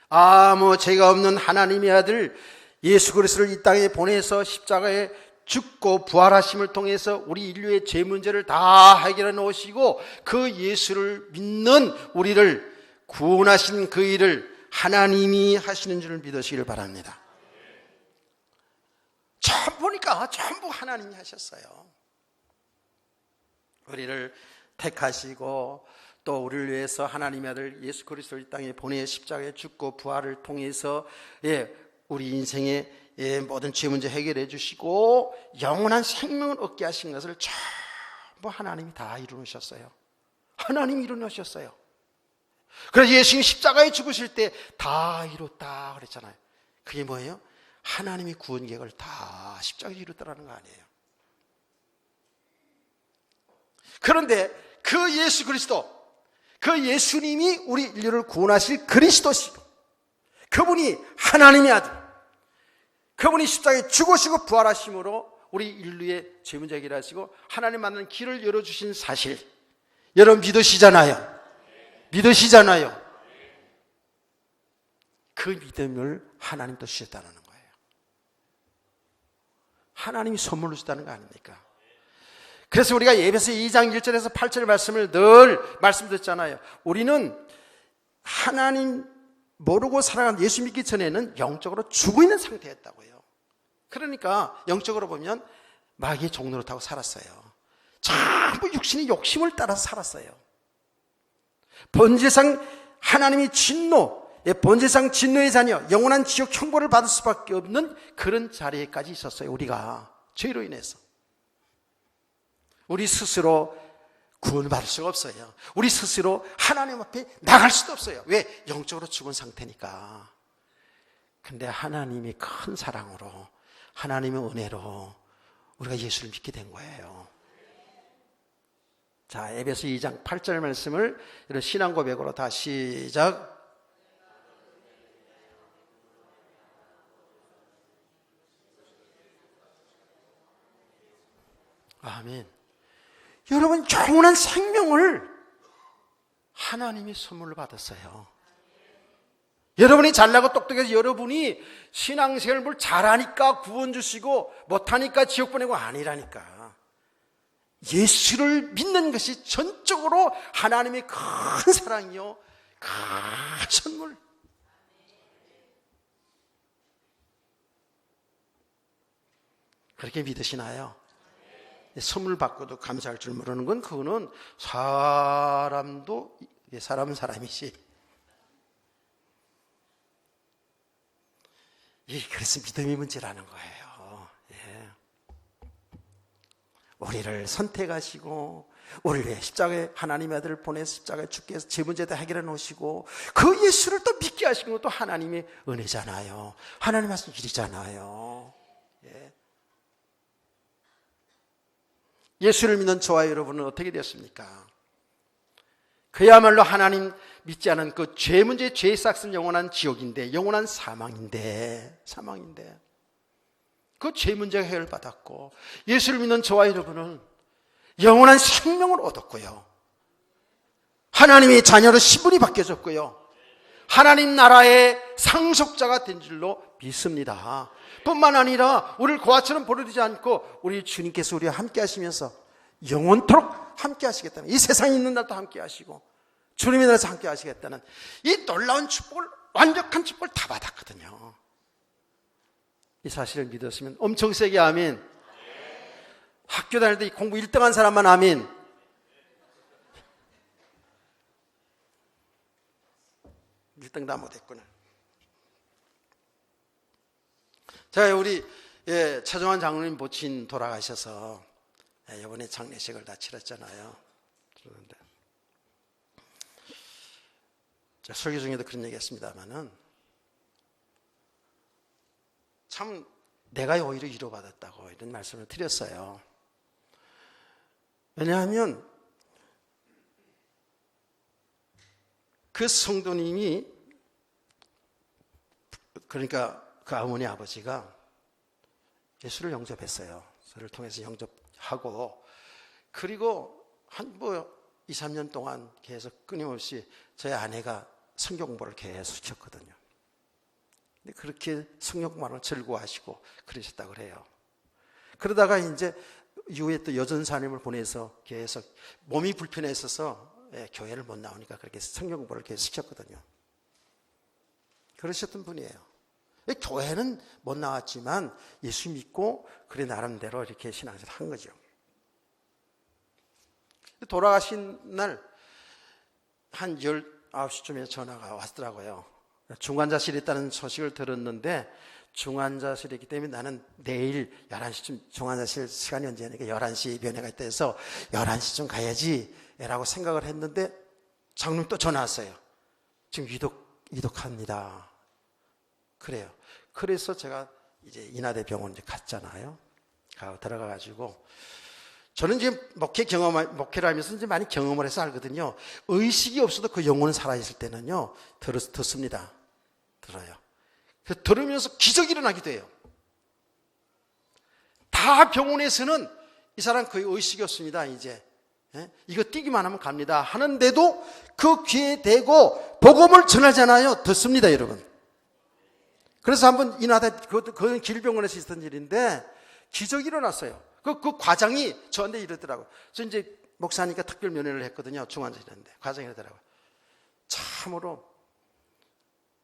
아무 죄가 없는 하나님의 아들 예수 그리스도를 이 땅에 보내서 십자가에 죽고 부활하심을 통해서 우리 인류의 죄 문제를 다 해결해 놓으시고 그 예수를 믿는 우리를 구원하신 그 일을 하나님이 하시는 줄을 믿으시길 바랍니다. 처음 보니까 전부 하나님이 하셨어요. 우리를 택하시고 또 우리를 위해서 하나님의 아들 예수 그리스도를 이 땅에 보내 십자가에 죽고 부활을 통해서 우리 인생의 모든 죄 문제 해결해 주시고 영원한 생명을 얻게 하신 것을 전부 하나님이 다 이루셨어요. 하나님이 이루셨어요. 그래서 예수님이 십자가에 죽으실 때 다 이뤘다 그랬잖아요. 그게 뭐예요? 하나님이 구원 계획을 다 십자가에 이뤘다라는 거 아니에요. 그런데 그 예수 그리스도, 그 예수님이 우리 인류를 구원하실 그리스도시고 그분이 하나님의 아들, 그분이 십자가에 죽으시고 부활하심으로 우리 인류의 죄 문제 해결하시고 하나님 만나는 길을 열어주신 사실, 여러분 믿으시잖아요. 믿으시잖아요. 그 믿음을 하나님도 주셨다는 거예요. 하나님이 선물로 주셨다는 거 아닙니까? 그래서 우리가 에베소 2장 1절에서 8절 말씀을 늘 말씀드렸잖아요. 우리는 하나님 모르고 살아간 예수 믿기 전에는 영적으로 죽어 있는 상태였다고요. 그러니까 영적으로 보면 마귀의 종로를 타고 살았어요. 전부 육신의 욕심을 따라서 살았어요. 본질상 하나님이 진노, 본질상 진노의 자녀, 영원한 지옥 형벌을 받을 수밖에 없는 그런 자리에까지 있었어요. 우리가 죄로 인해서 우리 스스로 구원받을 수가 없어요. 우리 스스로 하나님 앞에 나갈 수도 없어요. 왜? 영적으로 죽은 상태니까. 근데 하나님이 큰 사랑으로, 하나님의 은혜로 우리가 예수를 믿게 된 거예요. 자, 에베소 2장 8절 말씀을 이런 신앙 고백으로 다 시작. 아멘. 여러분, 영원한 생명을 하나님이 선물로 받았어요. 여러분이 잘나고 똑똑해서 여러분이 신앙생활을 뭘 잘하니까 구원 주시고 못하니까 지옥 보내고 아니라니까. 예수를 믿는 것이 전적으로 하나님의 큰 사랑이요, 큰 선물. 그렇게 믿으시나요? 선물 받고도 감사할 줄 모르는 건 그거는 사람도 사람은 사람이지. 그래서 믿음이 문제라는 거예요. 우리를 선택하시고 우리를 위해 십자가에 하나님의 아들을 보내서 십자가에 죽게 해서 죄 문제도 해결해 놓으시고 그 예수를 또 믿게 하시는 것도 하나님의 은혜잖아요. 하나님 하신 일이잖아요. 예수를 믿는 저와 여러분은 어떻게 되었습니까? 그야말로 하나님 믿지 않은 그 죄 문제, 죄의 싹은 영원한 지옥인데, 영원한 사망인데 그 죄 문제가 해결받았고, 예수를 믿는 저와 여러분은 영원한 생명을 얻었고요, 하나님의 자녀로 신분이 바뀌어졌고요, 하나님 나라의 상속자가 된 줄로 믿습니다. 뿐만 아니라 우리를 고아처럼 버려두지 않고 우리 주님께서 우리와 함께 하시면서 영원토록 함께 하시겠다는, 이 세상에 있는 날도 함께 하시고 주님의 나라에서 함께 하시겠다는 이 놀라운 축복을, 완벽한 축복을 다 받았거든요. 이 사실을 믿었으면 엄청 세게 아멘. 학교 다닐 때 공부 1등한 사람만 아멘. 일등 다 못했구나. 자, 우리 최종환 장로님 모친 돌아가셔서 이번에 장례식을 다 치렀잖아요. 그런데 설교 중에도 그런 얘기 했습니다만은 참 내가 오히려 위로받았다고 이런 말씀을 드렸어요. 왜냐하면 그 성도님이, 그러니까 그 어머니 아버지가 예수를 영접했어요. 저를 통해서 영접하고, 그리고 한 2, 3년 동안 계속 끊임없이 저희 아내가 성경 공부를 계속 시켰거든요. 근데 그렇게 성경 공부를 즐거워하시고 그러셨다고 그래요. 그러다가 이제 이후에 또 여전사님을 보내서 계속 몸이 불편했어서 교회를 못 나오니까 그렇게 성경 공부를 계속 시켰거든요. 그러셨던 분이에요. 교회는 못 나왔지만 예수 믿고 그래 나름대로 이렇게 신앙생활을 한 거죠. 돌아가신 날 한 19시쯤에 전화가 왔더라고요. 중환자실에 있다는 소식을 들었는데 중환자실에 있기 때문에 나는 내일 11시쯤 중환자실 시간이 언제니까 11시 면회가 있다 해서 11시쯤 가야지 라고 생각을 했는데 장로님 또 전화 왔어요. 지금 위독합니다. 그래요. 그래서 제가 이제 인하대 병원 이제 갔잖아요. 들어가가지고 저는 지금 목회를 하면서 이제 많이 경험을 해서 알거든요. 의식이 없어도 그 영혼은 살아있을 때는요, 듣습니다. 들어요. 그래서 들으면서 기적이 일어나기도 해요. 다 병원에서는 이 사람 거의 의식이 없습니다, 이제. 이거 뛰기만 하면 갑니다. 하는데도 그 귀에 대고 복음을 전하잖아요. 듣습니다, 여러분. 그래서 한번 그건 길병원에서 있었던 일인데, 기적이 일어났어요. 그 과장이 저한테 이러더라고요. 저 이제 목사니까 특별 면회를 했거든요. 중환자실인데. 과장이 이러더라고요. 참으로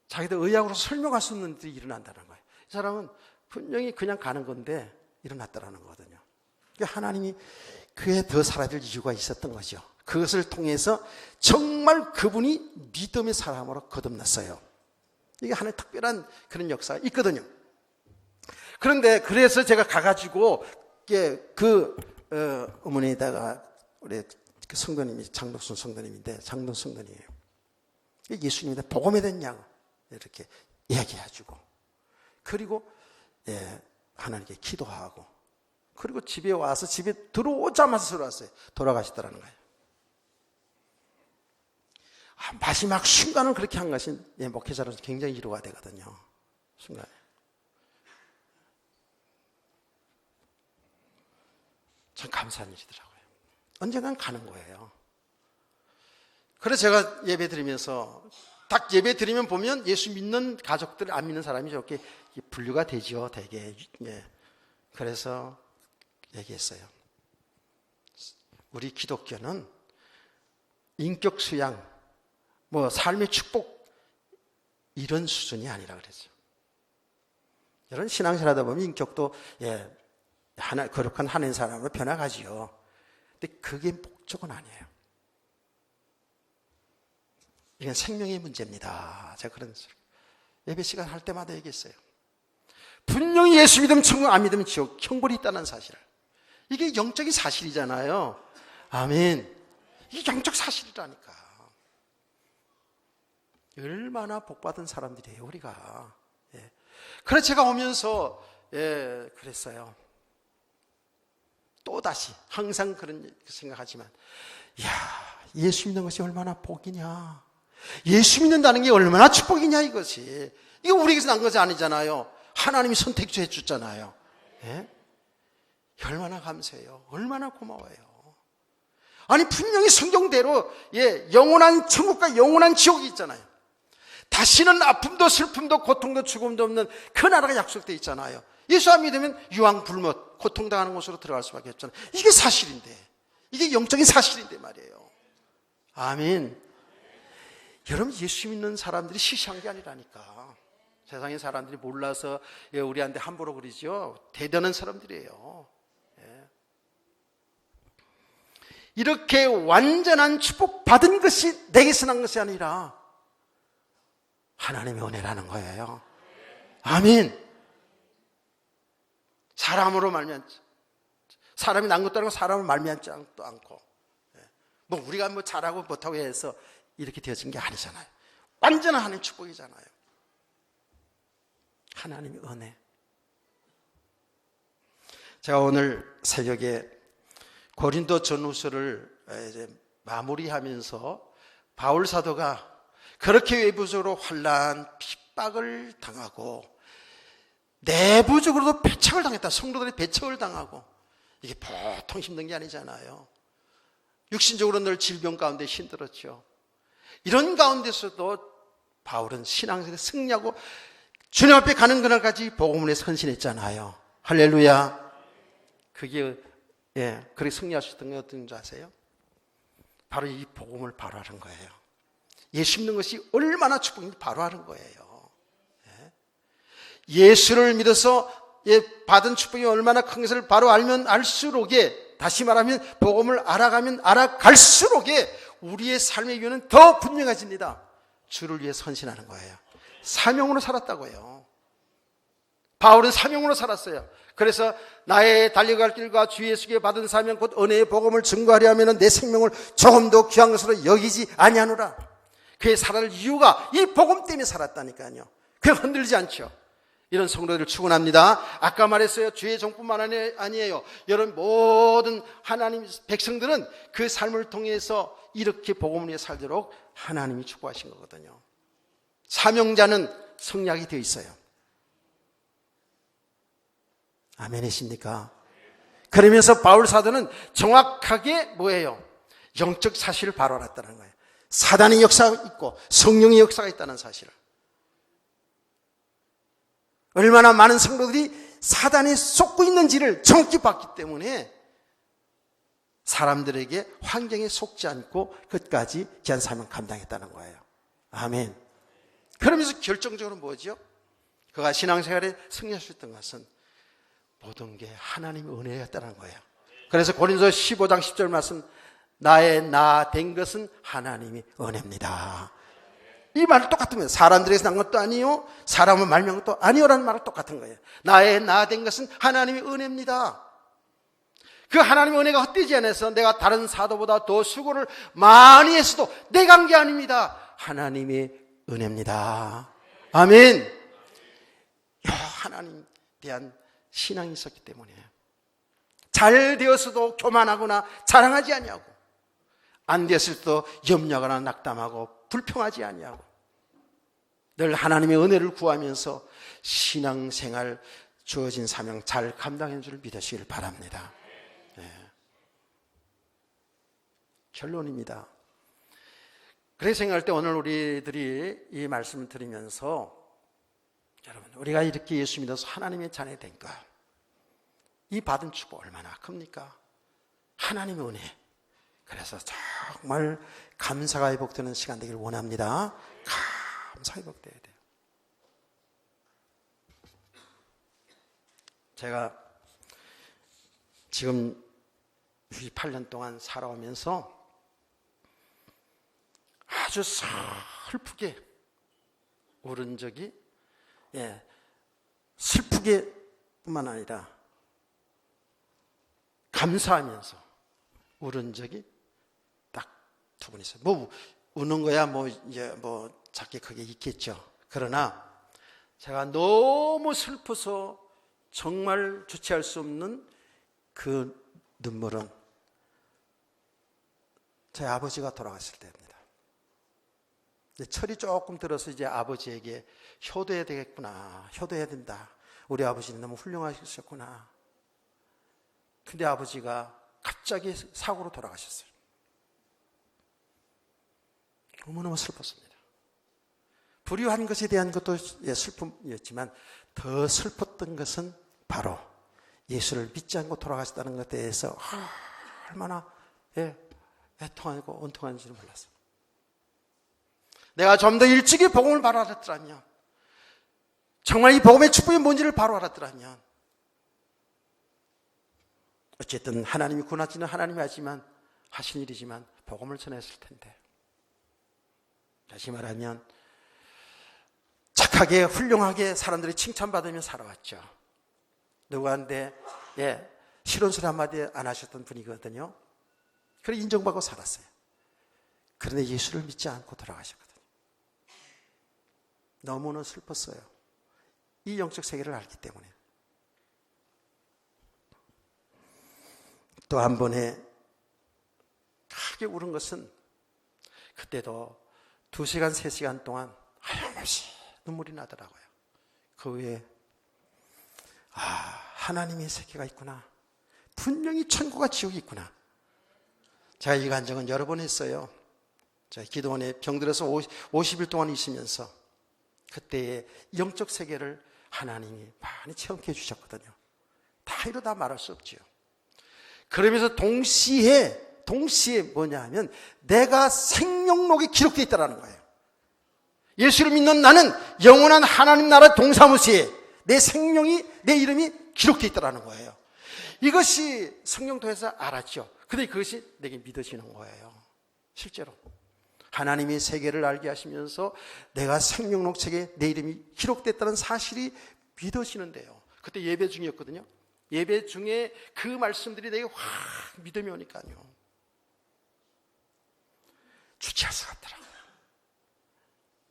자기들 의학으로 설명할 수 없는 일이 일어난다는 거예요. 이 사람은 분명히 그냥 가는 건데 일어났다라는 거거든요. 그러니까 하나님이 그에 더 살아야 될 이유가 있었던 거죠. 그것을 통해서 정말 그분이 믿음의 사람으로 거듭났어요. 이게 하나의 특별한 그런 역사가 있거든요. 그런데 그래서 제가 가가지고 어머니에다가 우리 그 성도님이 장덕순 성도님인데 장동 성도님이에요. 예수님한테 복음에 됐냐고 이렇게 이야기해주고 그리고 하나님께 기도하고 그리고 집에 와서 집에 들어오자마자 들어왔어요. 돌아가시더라는 거예요. 마지막 순간을 그렇게 한 것이 목회자로서 굉장히 위로가 되거든요. 순간에. 참 감사한 일이더라고요. 언젠간 가는 거예요. 그래서 제가 예배 드리면서 딱 예배 드리면 보면 예수 믿는 가족들 안 믿는 사람이 저렇게 분류가 되죠. 되게. 그래서 얘기했어요. 우리 기독교는 인격 수양, 삶의 축복 이런 수준이 아니라 그랬죠. 이런 신앙생활 하다 보면 인격도 거룩한 하나님 사람으로 변화가지요. 근데 그게 목적은 아니에요. 이건 생명의 문제입니다. 제가 그런 예배 시간 할 때마다 얘기했어요. 분명히 예수 믿으면 천국, 안 믿으면 지옥, 형벌이 있다는 사실을. 이게 영적인 사실이잖아요. 아멘. 이게 영적 사실이라니까. 얼마나 복받은 사람들이에요, 우리가. 그래서 제가 오면서 그랬어요. 또다시 항상 그런 생각하지만 예수 믿는 것이 얼마나 복이냐, 예수 믿는다는 게 얼마나 축복이냐, 이것이. 이거 우리에게서 난 것이 아니잖아요. 하나님이 선택해 줬잖아요. 얼마나 감사해요. 얼마나 고마워요. 아니 분명히 성경대로 영원한 천국과 영원한 지옥이 있잖아요. 다시는 아픔도 슬픔도 고통도 죽음도 없는 그 나라가 약속되어 있잖아요. 예수 안 믿으면 유황 불못 고통당하는 곳으로 들어갈 수밖에 없잖아요. 이게 사실인데, 이게 영적인 사실인데 말이에요. 아멘. 여러분, 예수 믿는 사람들이 시시한 게 아니라니까. 세상의 사람들이 몰라서 우리한테 함부로 그러죠. 대단한 사람들이에요. 이렇게 완전한 축복 받은 것이 내게서 난 것이 아니라 하나님의 은혜라는 거예요. 아멘. 사람으로 말미암지, 사람이 난 것도 아니고 사람을 말미암지 않고, 우리가 잘하고 못하고 해서 이렇게 되어진 게 아니잖아요. 완전한 하나님의 축복이잖아요. 하나님의 은혜. 제가 오늘 새벽에 고린도 전후서를 이제 마무리하면서 바울 사도가 그렇게 외부적으로 환난, 핍박을 당하고 내부적으로도 배척을 당했다. 성도들이 배척을 당하고, 이게 보통 힘든 게 아니잖아요. 육신적으로 늘 질병 가운데 힘들었죠. 이런 가운데서도 바울은 신앙생활에 승리하고 주님 앞에 가는 그날까지 복음을 선신했잖아요. 할렐루야. 그게 그렇게 승리할 수 있던 게 어떤 줄 아세요? 바로 이 복음을 바로 하는 거예요. 예수 믿는 것이 얼마나 축복인지 바로 하는 거예요. 예수를 믿어서 받은 축복이 얼마나 큰 것을 바로 알면 알수록 다시 말하면 복음을 알아가면 알아갈수록 우리의 삶의 이유는 더 분명해집니다. 주를 위해 헌신하는 거예요. 사명으로 살았다고요. 바울은 사명으로 살았어요. 그래서 나의 달려갈 길과 주 예수께 받은 사명 곧 은혜의 복음을 증거하려 하면 내 생명을 조금도 귀한 것으로 여기지 아니하노라. 그의 살아갈 이유가 이 복음 때문에 살았다니까요. 그게 흔들리지 않죠. 이런 성도들을 축원합니다. 아까 말했어요. 주의 종뿐만 아니에요. 여러분 모든 하나님 백성들은 그 삶을 통해서 이렇게 복음을 위해 살도록 하나님이 축복하신 거거든요. 사명자는 성약이 되어 있어요. 아멘이십니까? 그러면서 바울 사도는 정확하게 뭐예요? 영적 사실을 바로 알았다는 거예요. 사단의 역사가 있고 성령의 역사가 있다는 사실을. 얼마나 많은 성도들이 사단에 속고 있는지를 정확히 봤기 때문에 사람들에게 환경에 속지 않고 끝까지 귀한 사명 감당했다는 거예요. 아멘. 그러면서 결정적으로 뭐죠? 그가 신앙생활에 승리할 수 있던 것은 모든 게 하나님의 은혜였다는 거예요. 그래서 고린도서 15장 10절 말씀, 나의 나 된 것은 하나님의 은혜입니다. 이 말은 똑같은 거예요. 사람들에게서 난 것도 아니요, 사람을 말미암은 것도 아니요라는 말은 똑같은 거예요. 나의 나 된 것은 하나님의 은혜입니다. 그 하나님의 은혜가 헛되지 않아서 내가 다른 사도보다 더 수고를 많이 했어도 내가 한 게 아닙니다. 하나님의 은혜입니다. 아멘. 하나님에 대한 신앙이 있었기 때문에 잘 되었어도 교만하거나 자랑하지 아니하고, 안 되었을 때도 염려하거나 낙담하고 불평하지 아니하고 늘 하나님의 은혜를 구하면서 신앙생활 주어진 사명 잘 감당하는 줄 믿으시길 바랍니다. 네. 결론입니다. 그래서 생각할 때 오늘 우리들이 이 말씀을 들으면서 여러분, 우리가 이렇게 예수 믿어서 하나님의 자녀 된 것, 이 받은 축복 얼마나 큽니까? 하나님의 은혜. 그래서 정말 감사가 회복되는 시간 되길 원합니다. 감사 회복돼야 돼요. 제가 지금 28년 동안 살아오면서 아주 슬프게 울은 적이, 슬프게 뿐만 아니라 감사하면서 울은 적이 딱 두 번 있어요. 뭐 우는 거야 뭐 작게 크게 있겠죠. 그러나 제가 너무 슬퍼서 정말 주체할 수 없는 그 눈물은 제 아버지가 돌아갔을 때입니다. 철이 조금 들어서 이제 아버지에게 효도해야 되겠구나, 효도해야 된다, 우리 아버지는 너무 훌륭하셨구나. 근데 아버지가 갑자기 사고로 돌아가셨어요. 너무너무 슬펐습니다. 불의한 것에 대한 것도 슬픔이었지만 더 슬펐던 것은 바로 예수를 믿지 않고 돌아가셨다는 것에 대해서 얼마나 애통하고 온통한지를 몰랐어요. 내가 좀 더 일찍이 복음을 바로 알았더라면, 정말 이 복음의 축복이 뭔지를 바로 알았더라면, 어쨌든 하나님이 구원하시는 하나님이 하신 일이지만 복음을 전했을 텐데, 다시 말하면 착하게 훌륭하게 사람들이 칭찬받으며 살아왔죠. 누구한테 싫은 소리 한마디 안 하셨던 분이거든요. 그래 인정받고 살았어요. 그런데 예수를 믿지 않고 돌아가셨거든요. 너무나 슬펐어요. 이 영적 세계를 알기 때문에. 또 한 번에 크게 울은 것은, 그때도 2시간, 3시간 동안 하염없이 눈물이 나더라고요. 그 후에 하나님의 세계가 있구나, 분명히 천국과 지옥이 있구나. 제가 이 간증은 여러 번 했어요. 제가 기도원에 병들어서 50일 동안 있으면서 그때의 영적 세계를 하나님이 많이 체험해 주셨거든요. 다 이루다 말할 수 없지요. 그러면서 동시에 뭐냐 하면 내가 생명록에 기록되어 있다는 거예요. 예수를 믿는 나는 영원한 하나님 나라 동사무소에 내 생명이, 내 이름이 기록되어 있다는 거예요. 이것이 성령 통해서 알았죠. 근데 그것이 내게 믿어지는 거예요. 실제로 하나님이 세계를 알게 하시면서 내가 생명록 책에 내 이름이 기록됐다는 사실이 믿어지는데요. 그때 예배 중이었거든요. 예배 중에 그 말씀들이 내게 확 믿음이 오니까요. 주체할 수가 없더라고요.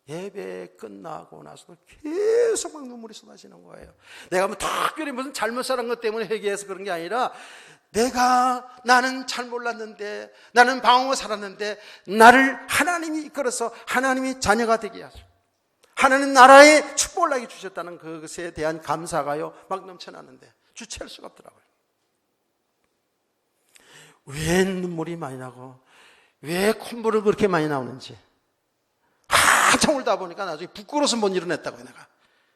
예배 끝나고 나서도 계속 막 눈물이 쏟아지는 거예요. 내가 뭐 특별히 무슨 잘못 살은 것 때문에 회개해서 그런 게 아니라 나는 잘 몰랐는데, 나는 방황하고 살았는데 나를 하나님이 이끌어서 하나님이 자녀가 되게 하죠. 하나님 나라에 축복을 나게 주셨다는 그것에 대한 감사가요 막 넘쳐나는데 주체할 수가 없더라고요. 왜 눈물이 많이 나고 왜 콧물을 그렇게 많이 나오는지 한참 울다 보니까 나중에 부끄러워서 못 일어났다고요.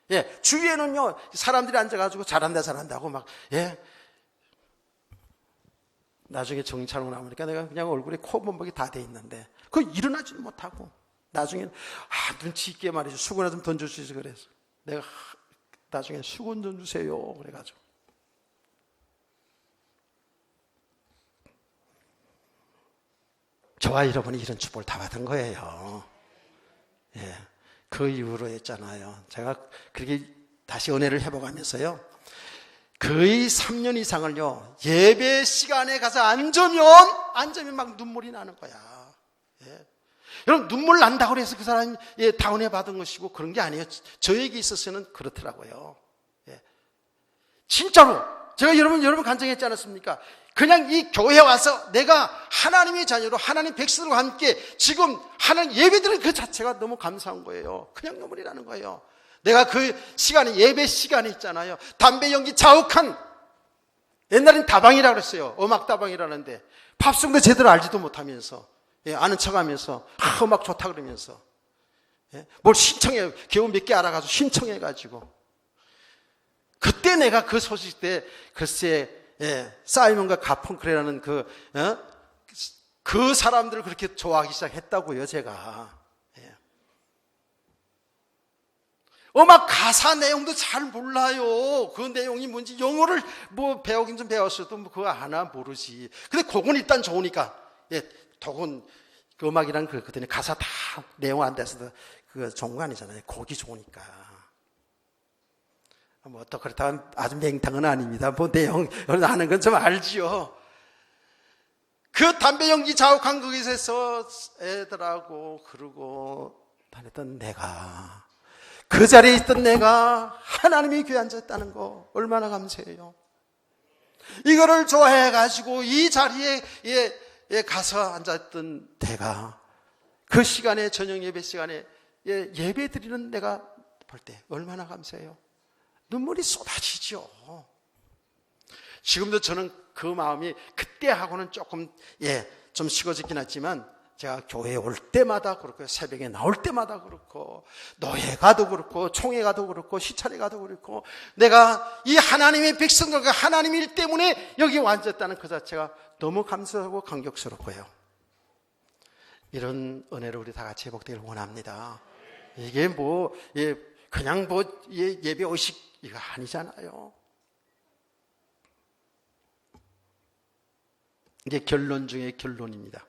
내가 주위에는요 사람들이 앉아가지고 잘한다 하고 막 나중에 정신 차리고 나오니까 내가 그냥 얼굴에 코 범벅이 다 돼 있는데 그거 일어나지도 못하고 나중에 눈치 있게 말이죠. 수건이나 좀 던져주시지 그래서 내가 나중에 수건 좀 주세요 그래가지고 저와 여러분이 이런 축복을 다 받은 거예요. 그 이후로 했잖아요. 제가 그렇게 다시 은혜를 회복하면서요 거의 3년 이상을요 예배 시간에 가서 앉으면 막 눈물이 나는 거야. 여러분 눈물 난다고 해서 그 사람이 다운해 받은 것이고 그런 게 아니에요. 저에게 있어서는 그렇더라고요. 진짜로 제가 여러분 간증했지 않았습니까? 그냥 이 교회에 와서 내가 하나님의 자녀로 하나님 백성들과 함께 지금 하는 예배드리는 그 자체가 너무 감사한 거예요. 그냥 눈물이 나는 거예요. 내가 그 시간에 예배 시간에 있잖아요. 담배 연기 자욱한 옛날엔 다방이라고 그랬어요. 음악 다방이라는데 팝송도 제대로 알지도 못하면서 아는 척하면서 음악 좋다 그러면서 뭘 신청해 겨우 몇 개 알아가지고 신청해가지고 그때 내가 그 소식 때 글쎄 사이먼과 가펑클이라는 그 사람들을 그렇게 좋아하기 시작했다고요. 제가 음악 가사 내용도 잘 몰라요. 그 내용이 뭔지 영어를 뭐 배우긴 좀 배웠어도 뭐 그거 하나 모르지. 근데 곡은 일단 좋으니까 곡은 그 음악이란 그랬더니 가사 다 내용 안 돼서 그 좋은 거 아니잖아요. 곡이 좋으니까. 뭐 또 그렇다면 아주 맹탕은 아닙니다. 뭐 내용 아는 건 좀 알지요. 그 담배 연기 자욱한 거기서 애들하고 그러고 다녔던 내가 그 자리에 있던 내가 하나님이 교회에 앉았다는 거 얼마나 감사해요. 이거를 좋아해가지고 이 자리에 가서 앉았던 내가 그 시간에 저녁 예배 시간에 예배 드리는 내가 볼 때 얼마나 감사해요. 눈물이 쏟아지죠. 지금도 저는 그 마음이 그때하고는 조금 좀 식어지긴 했지만 제가 교회에 올 때마다 그렇고 새벽에 나올 때마다 그렇고 노예 가도 그렇고 총회 가도 그렇고 시찰에 가도 그렇고 내가 이 하나님의 백성들과 하나님 일 때문에 여기 앉았다는 그 자체가 너무 감사하고 감격스럽고요. 이런 은혜를 우리 다 같이 회복되기를 원합니다. 이게 뭐 그냥 뭐 예배 의식 이거 아니잖아요. 이게 결론 중에 결론입니다.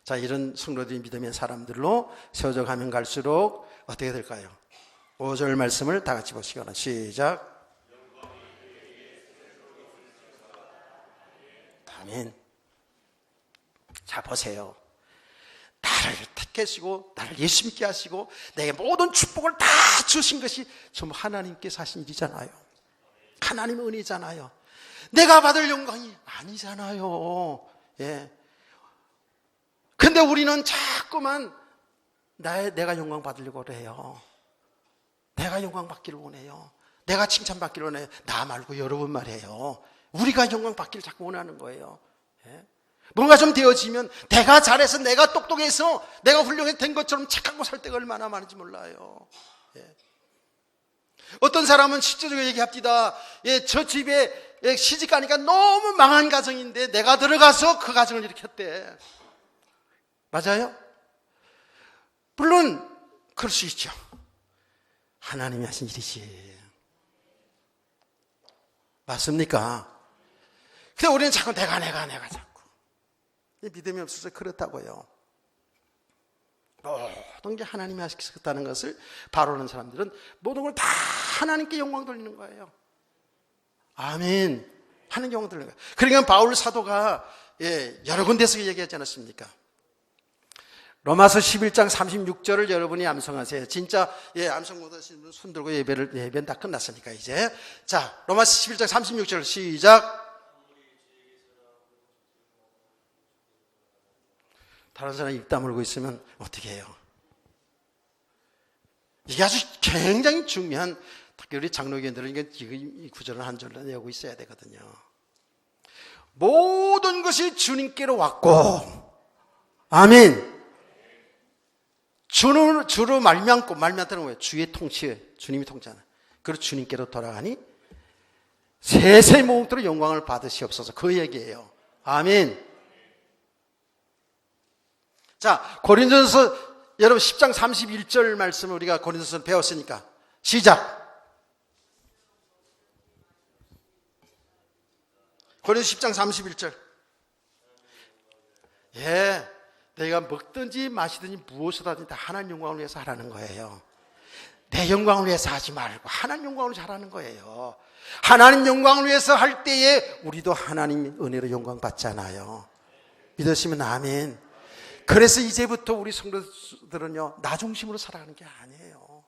자, 이런 성도들이 믿음의 사람들로 세워져 가면 갈수록 어떻게 될까요? 5절 말씀을 다 같이 보시거나 시작. 아멘. 자, 보세요. 나를 택하시고 나를 예수 믿게 하시고 내게 모든 축복을 다 주신 것이 전부 하나님께서 하신 일이잖아요. 하나님의 은혜잖아요. 내가 받을 영광이 아니잖아요. 근데 우리는 자꾸만 내가 영광 받으려고 해요. 내가 영광 받기를 원해요. 내가 칭찬받기를 원해요. 나 말고 여러분 말이에요. 우리가 영광 받기를 자꾸 원하는 거예요. 뭔가 좀 되어지면 내가 잘해서 내가 똑똑해서 내가 훌륭해 된 것처럼 착하고 살 때가 얼마나 많은지 몰라요. 어떤 사람은 실제적으로 얘기합니다. 저 집에 시집 가니까 너무 망한 가정인데 내가 들어가서 그 가정을 일으켰대. 맞아요? 물론 그럴 수 있죠. 하나님이 하신 일이지. 맞습니까? 근데 우리는 자꾸 내가 자꾸. 믿음이 없어서 그렇다고요. 모든 게 하나님이 하시겠다는 것을 바라는 사람들은 모든 걸 다 하나님께 영광 돌리는 거예요. 아멘. 하는 영광 돌리는 거예요. 그러니까 바울 사도가 여러 군데서 얘기하지 않았습니까? 로마서 11장 36절을 여러분이 암송하세요. 진짜 암송 못하시는 분 손 들고 예배는 다 끝났으니까 이제. 자, 로마서 11장 36절 시작. 다른 사람이 입 다물고 있으면 어떻게 해요? 이게 아주 굉장히 중요한, 특히 우리 장로교인들은 이 구절을 한 줄로 외우고 있어야 되거든요. 모든 것이 주님께로 왔고, 아멘. 주로 말미암다는 거예요. 주의 통치에 주님이 통치하는. 그리고 주님께로 돌아가니 세세 모음대로 영광을 받으시옵소서. 그 얘기예요. 아멘. 자, 고린도전서 여러분 10장 31절 말씀을 우리가 고린도전서 배웠으니까 시작. 고린도서 10장 31절. 내가 먹든지 마시든지 무엇을 하든지 다 하나님 영광을 위해서 하라는 거예요. 내 영광을 위해서 하지 말고 하나님 영광을 위해서 하라는 거예요. 하나님 영광을 위해서 할 때에 우리도 하나님 은혜로 영광 받잖아요. 믿으시면 아멘. 그래서 이제부터 우리 성도들은요, 나 중심으로 살아가는 게 아니에요.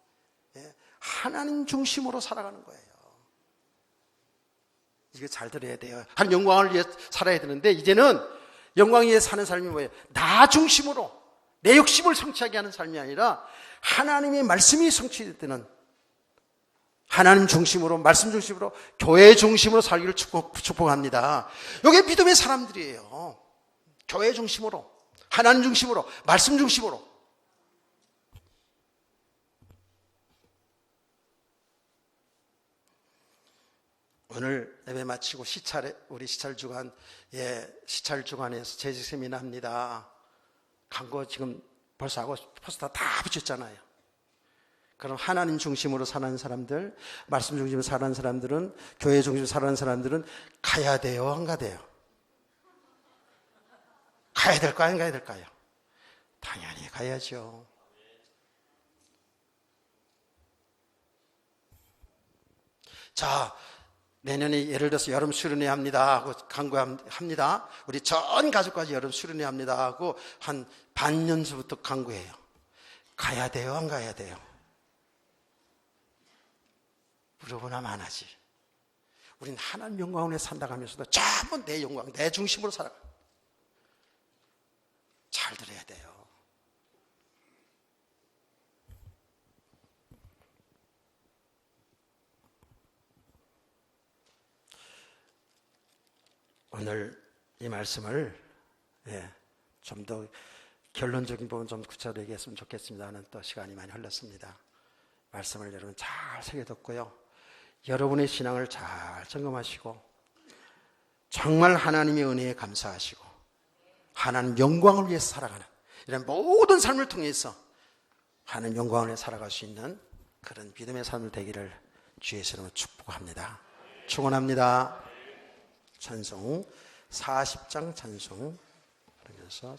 하나님 중심으로 살아가는 거예요. 이거 잘 들어야 돼요. 하나님 영광을 위해 살아야 되는데, 이제는 영광 위해 사는 삶이 뭐예요? 나 중심으로, 내 욕심을 성취하게 하는 삶이 아니라 하나님의 말씀이 성취되는, 하나님 중심으로, 말씀 중심으로, 교회 중심으로 살기를 축복합니다. 이게 믿음의 사람들이에요. 교회 중심으로, 하나님 중심으로, 말씀 중심으로. 오늘 예배 마치고 우리 시찰 주간에서 재직 세미나 합니다. 광고 지금 벌써 하고 포스터 다 붙였잖아요. 그럼 하나님 중심으로 사는 사람들, 말씀 중심으로 사는 사람들은, 교회 중심으로 사는 사람들은 가야 돼요, 안 가야 돼요? 가야 될까요, 안 가야 될까요? 당연히 가야죠. 자, 내년에 예를 들어서 여름 수련회 합니다 하고 강구합니다. 우리 전 가족까지 여름 수련회 합니다 하고 한 반년서부터 강구해요. 가야 돼요, 안 가야 돼요? 물어보나만 하지. 우린 하나님 영광을 위해 산다고 하면서도 전부 내 영광, 내 중심으로 살아가. 잘 들어야 돼요. 오늘 이 말씀을 좀 더 결론적인 부분 좀 구체적으로 얘기했으면 좋겠습니다는 또 시간이 많이 흘렀습니다. 말씀을 여러분 잘 새겨듣고요. 여러분의 신앙을 잘 점검하시고 정말 하나님의 은혜에 감사하시고 하나님 영광을 위해서 살아가는 이런 모든 삶을 통해서 하나님 영광을 위해 살아갈 수 있는 그런 믿음의 삶을 되기를 주의 이름으로 축복합니다. 축원합니다. 찬송 40장 찬송 그러면서